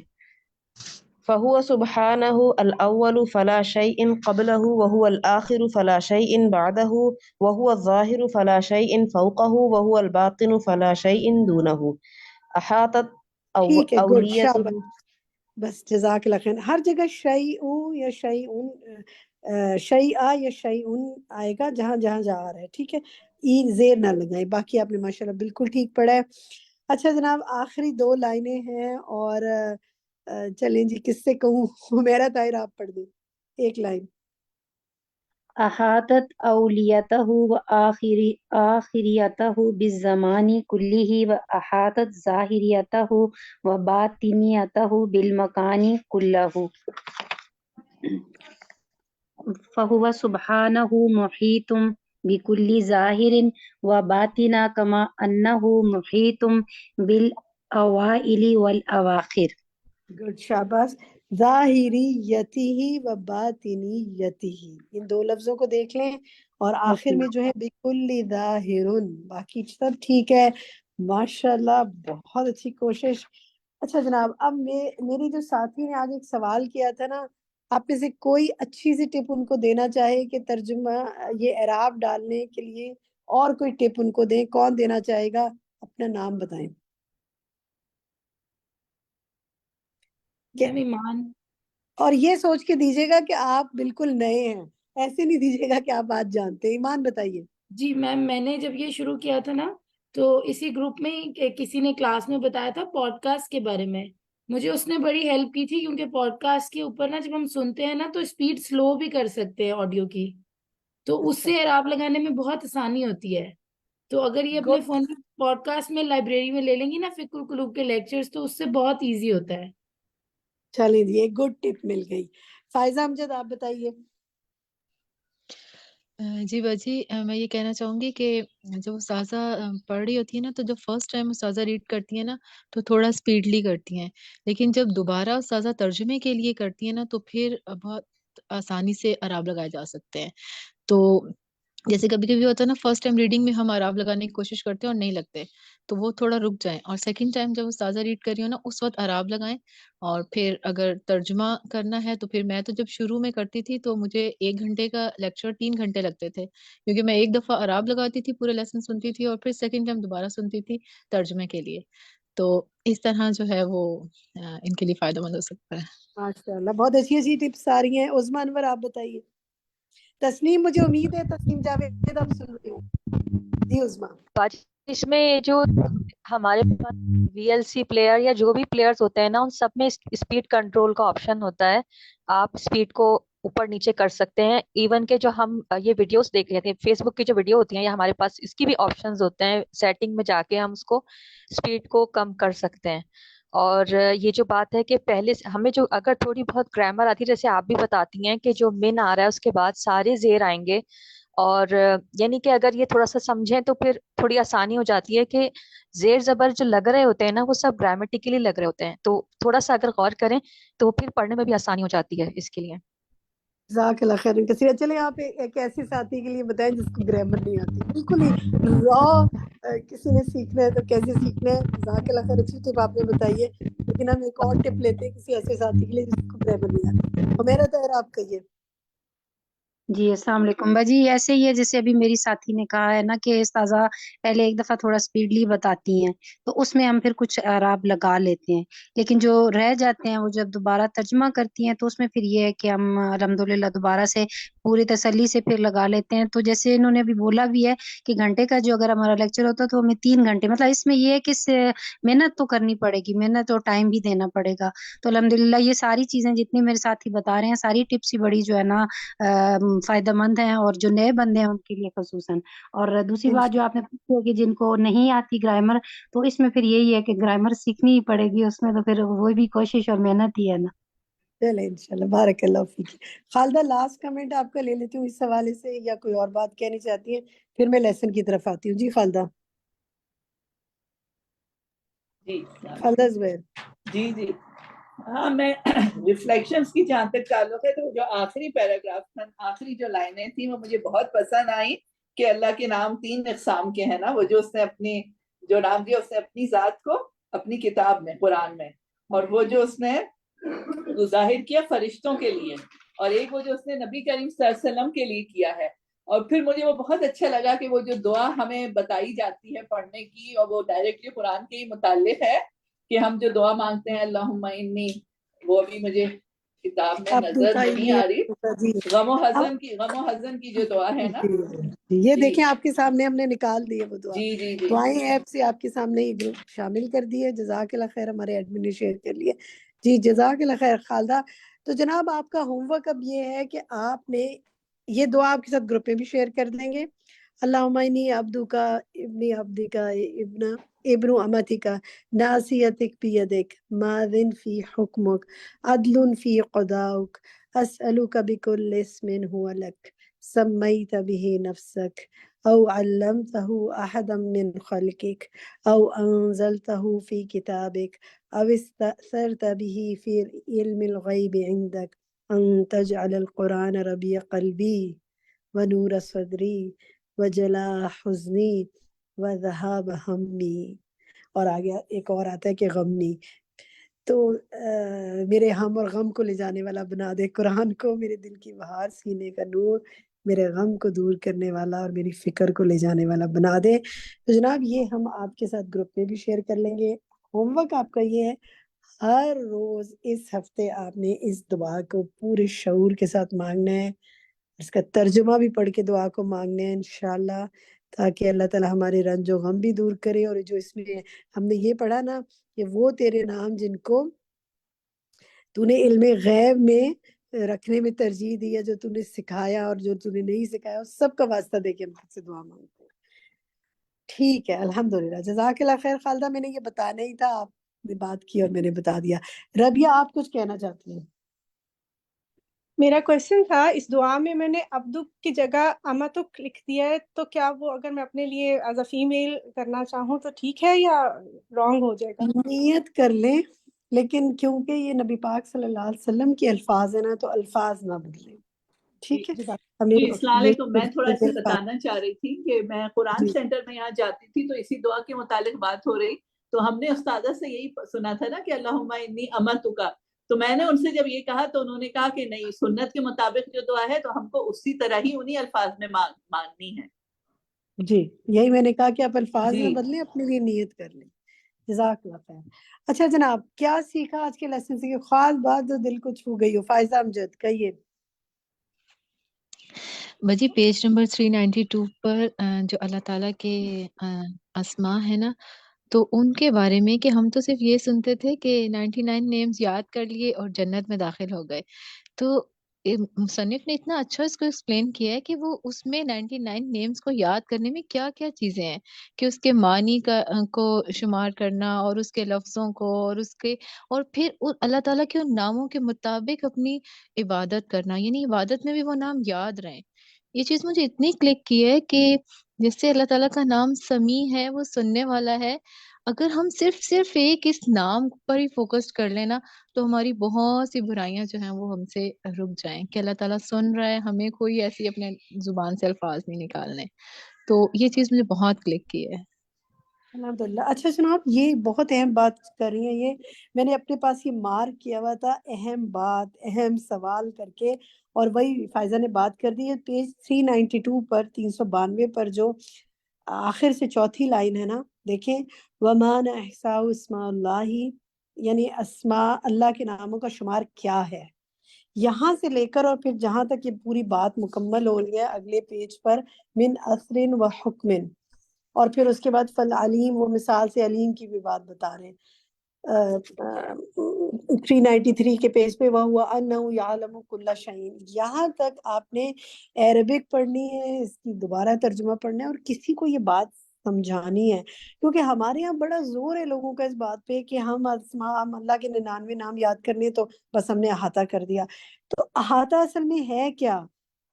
فهو سبحانه الأول فلا شيء قبله وهو الآخر فلا شيء بعده وهو الظاهر فلا شيء فوقه وهو الباطن فلا شيء دونه أحاطت ٹھیک ہے، گڈ، أوليته. شاباش، بس جزاک اللہ خیر. ہر جگہ شیء یا شیء، شیء یا شیء آئے گا جہاں جہاں جا رہا ہے، ٹھیک ہے، ای زیر نہ لگائیں. باقی آپ نے ماشاءاللہ بالکل ٹھیک پڑھا ہے. اچھا جناب، آخری 2 لائنیں ہیں اور چلیں جی، کس سے کہوں؟ میرا طاہر آپ پڑھ دیں ایک لائن. أحاطت أوليته وآخريته بالزمان كله وأحاطت ظاهريته وباطنيته بالمكان كله فهو سبحانه محيط بكل ظاهر وباطن كما أنه محيط بالأوائل والأواخر. گڈ، شاباش. ظاہریتہ و باطنیتہ، ان 2 لفظوں کو دیکھ لیں، اور آخر میں جو ہے بکل ظاہر. باقی سب ٹھیک ہے، ماشاءاللہ، بہت اچھی کوشش. اچھا جناب، اب میری جو ساتھی نے آج ایک سوال کیا تھا نا، آپ میں سے کوئی اچھی سی ٹپ ان کو دینا چاہے کہ ترجمہ یہ اعراب ڈالنے کے لیے اور کوئی ٹپ ان کو دیں؟ کون دینا چاہے گا؟ اپنا نام بتائیں. ایمان. اور یہ سوچ کے دیجیے گا کہ آپ بالکل نئے ہیں، ایسے نہیں دیجیے گا کہ آپ بات جانتے ہیں. ایمان بتائیے. جی میم، میں نے جب یہ شروع کیا تھا نا تو اسی گروپ میں کسی نے کلاس میں بتایا تھا پوڈ کاسٹ کے بارے میں. مجھے اس نے بڑی ہیلپ کی تھی، کیونکہ پوڈ کاسٹ کے اوپر نا جب ہم سنتے ہیں نا تو اسپیڈ سلو بھی کر سکتے ہیں آڈیو کی، تو اس سے اعراب لگانے میں بہت آسانی ہوتی ہے. تو اگر یہ اپنے فون میں پوڈ کاسٹ میں لائبریری میں لے لیں گی نا فقہ القلوب کے لیکچرز، تو اس سے بہت ایزی ہوتا ہے. چلیں جی، ایک گڈ ٹپ مل گئی. فائزہ امجد، آپ بتائیے. جی باجی، میں یہ کہنا چاہوں گی کہ جب استاذہ پڑھ رہی ہوتی ہے نا، تو جب فرسٹ ٹائم استاذہ ریڈ کرتی ہے نا تو تھوڑا اسپیڈلی کرتی ہیں، لیکن جب دوبارہ استاذہ ترجمے کے لیے کرتی ہے نا تو پھر بہت آسانی سے اعراب لگائے جا سکتے ہیں. تو جیسے کبھی کبھی ہوتا ہے نا، فرسٹ ٹائم ریڈنگ میں ہم اعراب لگانے کی کوشش کرتے ہیں اور نہیں لگتے، تو وہ تھوڑا رک جائیں، اور سیکنڈ ٹائم جب استاذہ ریڈ کر رہی ہو نا اس وقت اعراب لگائیں. اور پھر اگر ترجمہ کرنا ہے تو پھر میں تو جب شروع میں کرتی تھی تو مجھے 1 گھنٹے کا لیکچر 3 گھنٹے لگتے تھے، کیونکہ میں ایک دفعہ اعراب لگاتی تھی، پورے لیسن سنتی تھی، اور پھر سیکنڈ ٹائم دوبارہ سنتی تھی ترجمے کے لیے. تو اس طرح جو ہے وہ ان کے لیے فائدہ مند ہو سکتا ہے. ماشاءاللہ، بہت اچھی اچھی ٹپس آ رہی ہیں. عظمیٰ انور، آپ بتائیے. تسنیم، مجھے امید ہے تسنیم جاوید آپ سن رہی ہوں. جی عظمیٰ. اس میں جو ہمارے پاس VLC پلیئر یا جو بھی پلیئرز ہوتے ہیں نا، ان سب میں اسپیڈ کنٹرول کا آپشن ہوتا ہے. آپ اسپیڈ کو اوپر نیچے کر سکتے ہیں. ایون کہ جو ہم یہ ویڈیوز دیکھ رہے تھے، فیس بک کی جو ویڈیو ہوتی ہیں، یا ہمارے پاس اس کی بھی آپشنز ہوتے ہیں. سیٹنگ میں جا کے ہم اس کو اسپیڈ کو کم کر سکتے ہیں. اور یہ جو بات ہے کہ پہلے ہمیں جو اگر تھوڑی بہت گرامر آتی ہے، جیسے آپ بھی بتاتی ہیں کہ جو من آ رہا ہے اس کے بعد سارے زیر آئیں گے، اور یعنی کہ اگر یہ تھوڑا سا سمجھیں تو پھر تھوڑی آسانی ہو جاتی ہے کہ زیر زبر جو لگ رہے ہوتے ہیں نا وہ سب گرامیٹیکلی لگ رہے ہوتے ہیں. تو تھوڑا سا اگر غور کریں تو پھر پڑھنے میں بھی آسانی ہو جاتی ہے اس کے لیے. جزاک اللہ خیر کثیر. چلیں آپ ایک ایسی ساتھی کے لیے بتائیں جس کو گرامر نہیں آتی، بالکل ہی را کسی نے سیکھنا ہے تو کیسے سیکھنا ہے. جزاک اللہ خیر، اچھی ٹپ آپ نے بتائی ہے. لیکن ہم ایک اور ٹپ لیتے ہیں کسی ایسے ساتھی کے لیے جس کو گرامر نہیں آتی. اور میرا طاہر، آپ کہیے. جی السلام علیکم باجی. ایسے ہی ہے جیسے ابھی میری ساتھی نے کہا ہے نا کہ استاذہ پہلے ایک دفعہ تھوڑا اسپیڈلی بتاتی ہیں تو اس میں ہم پھر کچھ اعراب لگا لیتے ہیں، لیکن جو رہ جاتے ہیں وہ جب دوبارہ ترجمہ کرتی ہیں تو اس میں پھر یہ ہے کہ ہم الحمدللہ دوبارہ سے پوری تسلی سے پھر لگا لیتے ہیں. تو جیسے انہوں نے ابھی بولا بھی ہے کہ گھنٹے کا جو اگر ہمارا لیکچر ہوتا تو ہمیں 3 گھنٹے، مطلب اس میں یہ ہے کہ محنت تو کرنی پڑے گی، محنت اور ٹائم بھی دینا پڑے گا. تو الحمدللہ یہ ساری چیزیں جتنی میرے ساتھی بتا رہے ہیں، ساری ٹپس ہی بڑی جو ہے نا فائدہ مند ہیں، اور جو نئے بندے ہیں ان کے لیے خصوصاً. اور دوسری بات جو آپ نے پوچھی ہے کہ جن کو نہیں آتی گرامر، تو اس میں پھر یہی ہے کہ گرامر سیکھنی ہی پڑے گی. اس میں تو پھر وہ بھی کوشش اور محنت ہی ہے نا. چلیں انشاءاللہ، بارک اللہ فیک. خالدہ، لاسٹ کمنٹ آپ کا لے لیتی ہوں اس حوالے سے، یا کوئی اور بات کہنی چاہتی ہیں؟ پھر میں لیسن کی طرف آتی ہوں. جی خالدہ. جی خالدہ زبیر. جی جی ہاں، میں ریفلیکشنز کی جہاں تک تعلق ہے تو جو آخری پیراگراف تھا، آخری جو لائنیں تھیں وہ مجھے بہت پسند آئیں کہ اللہ کے نام 3 اقسام کے ہیں نا. وہ جو اس نے اپنی جو نام دیا اس نے اپنی ذات کو اپنی کتاب میں، قرآن میں، اور وہ جو اس نے وہ ظاہر کیا فرشتوں کے لیے، اور ایک وہ جو اس نے نبی کریم صلی اللہ علیہ وسلم کے لیے کیا ہے. اور پھر مجھے وہ بہت اچھا لگا کہ وہ جو دعا ہمیں بتائی جاتی ہے پڑھنے کی، اور وہ ڈائریکٹلی قرآن کے ہی متعلق ہے کہ ہم جو دعا مانگتے ہیں اللہم انی، وہ ابھی مجھے کتاب میں نظر نہیں آ رہی، غم و حزن کی جو دعا ہے نا. یہ دیکھیں آپ کے سامنے ہم نے نکال دی ہے وہ دعا. جی دعائیں ایپ سے آپ کے سامنے یہ گروپ شامل کر دی ہے. جزاک اللہ خیر، ہمارے ایڈمن نے شیئر کر لیا. جی جزاک اللہ خیر خالدہ. تو جناب آپ کا ہوم ورک اب یہ ہے کہ آپ نے یہ دعا آپ کے ساتھ گروپ میں بھی شیئر کر دیں گے. اللہم انی عبدک ابن عبدک ابن امتک ناصیتک بیدک ماضٍ فی حکمک عدل فی قضاؤک اسألک بکل اسم هو لک سمیت به نفسک او علمتہ احدا من خلقک او انزلتہ فی کتابک او استأثرت به فی علم الغیب عندک ان تجعل القرآن ربیع قلبی ونور صدری وجلاء حزنی وذہاب ہمی. اور آگے ایک اور آتا ہے کہ غمنی. تو میرے ہم اور غم کو لے جانے والا بنا دے قرآن کو، میرے دل کی بہار سینے کا نور، میرے غم کو دور کرنے والا اور میری فکر کو لے جانے والا بنا دے. تو جناب یہ ہم آپ کے ساتھ گروپ میں بھی شیئر کر لیں گے. ہوم ورک آپ کا یہ ہے، ہر روز اس ہفتے آپ نے اس دعا کو پورے شعور کے ساتھ مانگنا ہے، اس کا ترجمہ بھی پڑھ کے دعا کو مانگنا ہے انشاءاللہ، تاکہ اللہ تعالی ہمارے رنج و غم بھی دور کرے. اور جو اس میں ہم نے یہ پڑھا نا کہ وہ تیرے نام جن کو تو نے علم غیب میں رکھنے میں ترجیح دی ہے، جو تو نے سکھایا اور جو تو نے نہیں سکھایا، اس سب کا واسطہ دے کے ہم تجھ سے دعا مانگتے ہیں. ٹھیک ہے الحمدللہ. جزاک اللہ خیر خالدہ. میں نے یہ بتانا ہی تھا، آپ نے بات کی اور میں نے بتا دیا. ربیہ آپ کچھ کہنا چاہتی ہیں؟ میرا کوشچن تھا، اس دعا میں نے عبدک کی جگہ امتک لکھ دیا ہے، تو کیا وہ اگر میں اپنے لیے ایز اے فیمیل کرنا چاہوں تو ٹھیک ہے یا رانگ ہو جائے گا؟ نیت کر لیں، لیکن کیونکہ یہ نبی پاک صلی اللہ علیہ وسلم کے الفاظ ہیں نا، تو الفاظ نہ بدلیں. ٹھیک ہے. جی السلام علیکم. میں تھوڑا سا بتانا چاہ رہی تھی کہ میں قرآن سینٹر میں یہاں جاتی تھی تو اسی دعا کے متعلق بات ہو رہی، تو ہم نے استاذہ سے یہی سنا تھا نا کہ اللہم انی امرتک، تو میں نے ان سے جب یہ کہا تو انہوں نے کہا کہ نہیں، سنت کے مطابق جو دعا ہے تو ہم کو اسی طرح ہی انہی الفاظ میں مانگنی ہے. جی یہی میں نے کہا کہ آپ الفاظ نہ بدلیں، اپنے لیے نیت کر لیں. جزاک اللہ خیر. اچھا جناب، کیا سیکھا آج کے لیسن سے؟ خاص بات جو دل کو چھو گئی ہو. فائزہ امجد کہیے. بجی پیج نمبر 392 پر جو اللہ تعالیٰ کے اسماء ہے نا، تو ان کے بارے میں کہ ہم تو صرف یہ سنتے تھے کہ 99 نیمز یاد کر لیے اور جنت میں داخل ہو گئے. تو مصنف نے اتنا اچھا اس کو ایکسپلین کیا ہے کہ وہ اس میں 99 نیمز کو یاد کرنے میں کیا کیا چیزیں ہیں، کہ اس کے معنی کو شمار کرنا اور اس کے لفظوں کو اور پھر اللہ تعالیٰ کے ان ناموں کے مطابق اپنی عبادت کرنا، یعنی عبادت میں بھی وہ نام یاد رہیں. یہ چیز مجھے اتنی کلک کی ہے کہ جس سے اللہ تعالیٰ کا نام سمیع ہے، وہ سننے والا ہے. اگر ہم صرف ایک اس نام پر ہی فوکس کر لینا تو ہماری بہت سی برائیاں جو ہیں وہ ہم سے رک جائیں، کہ اللہ تعالیٰ سن رہا ہے، ہمیں کوئی ایسی اپنے زبان سے الفاظ نہیں نکالنے. تو یہ چیز مجھے بہت کلک کی ہے. الحمدللہ. اچھا جناب، یہ بہت اہم بات کر رہی ہیں. یہ میں نے اپنے پاس یہ مارک کیا ہوا تھا، اہم بات، اہم سوال کر کے، اور وہی فائزہ نے بات کر دی ہے. پیج 392 پر 392 پر جو آخر سے چوتھی لائن ہے نا، دیکھیں وَمَا نَحْصَاءُ اسْمَاءَ اللَّهِ، یعنی اسماء اللہ کے ناموں کا شمار کیا ہے. یہاں سے لے کر اور پھر جہاں تک یہ پوری بات مکمل ہو رہی ہے اگلے پیج پر من اثر و حکم، اور پھر اس کے بعد فالعلیم، وہ مثال سے علیم کی بھی بات بتا رہے ہیں 393 کے پیج پہ، وَهُوَ أَنَّهُ يَعْلَمُ كُلَّ شَيْءٍ. یہاں تک آپ نے عربک پڑھنی ہے، اس کی دوبارہ ترجمہ پڑھنا ہے اور کسی کو یہ بات سمجھانی ہے، کیونکہ ہمارے یہاں بڑا زور ہے لوگوں کا اس بات پہ کہ ہم اللہ کے 99 نام یاد کرنے تو بس ہم نے احاطہ کر دیا. تو احاطہ اصل میں ہے کیا؟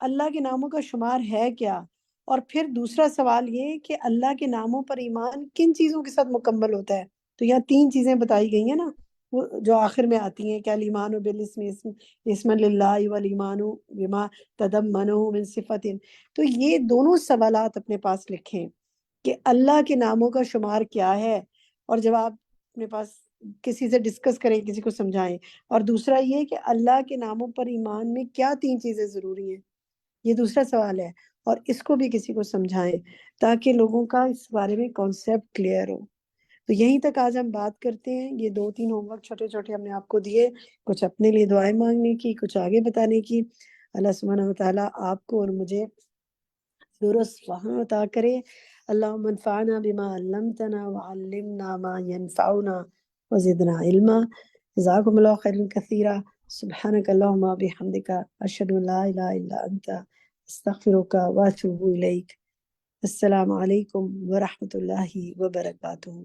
اللہ کے ناموں کا شمار ہے کیا؟ اور پھر دوسرا سوال یہ کہ اللہ کے ناموں پر ایمان کن چیزوں کے ساتھ مکمل ہوتا ہے؟ تو یہاں 3 چیزیں بتائی گئی ہیں نا، وہ جو آخر میں آتی ہیں کہ الایمان بالاسم اسم للہ والایمان بما تضمنہ من صفت. تو یہ دونوں سوالات اپنے پاس لکھیں کہ اللہ کے ناموں کا شمار کیا ہے، اور جب آپ اپنے پاس کسی سے ڈسکس کریں، کسی کو سمجھائیں. اور دوسرا یہ کہ اللہ کے ناموں پر ایمان میں کیا 3 چیزیں ضروری ہیں، یہ دوسرا سوال ہے، اور اس کو بھی کسی کو سمجھائیں تاکہ لوگوں کا اس بارے میں کانسیپٹ کلیئر ہو. تو یہیں تک آج ہم بات کرتے ہیں. یہ 2-3 ہوم ورک چھوٹے چھوٹے ہم نے آپ کو دیے، کچھ اپنے لیے دعائیں مانگنے کی، کچھ آگے بتانے کی. اللہ سبحانہ وتعالیٰ آپ کو اور مجھے درست فہم عطا کرے. اللہم انفعنا بما علمتنا وعلمنا ما ينفعنا وزدنا علما. جزاکم اللہ خیرا کثیرا. سبحانک اللہم وبحمدک، اشہد ان لا الہ الا انت، استغفرک واتوب الیک. السلام علیکم ورحمۃ اللہ وبرکاتہ.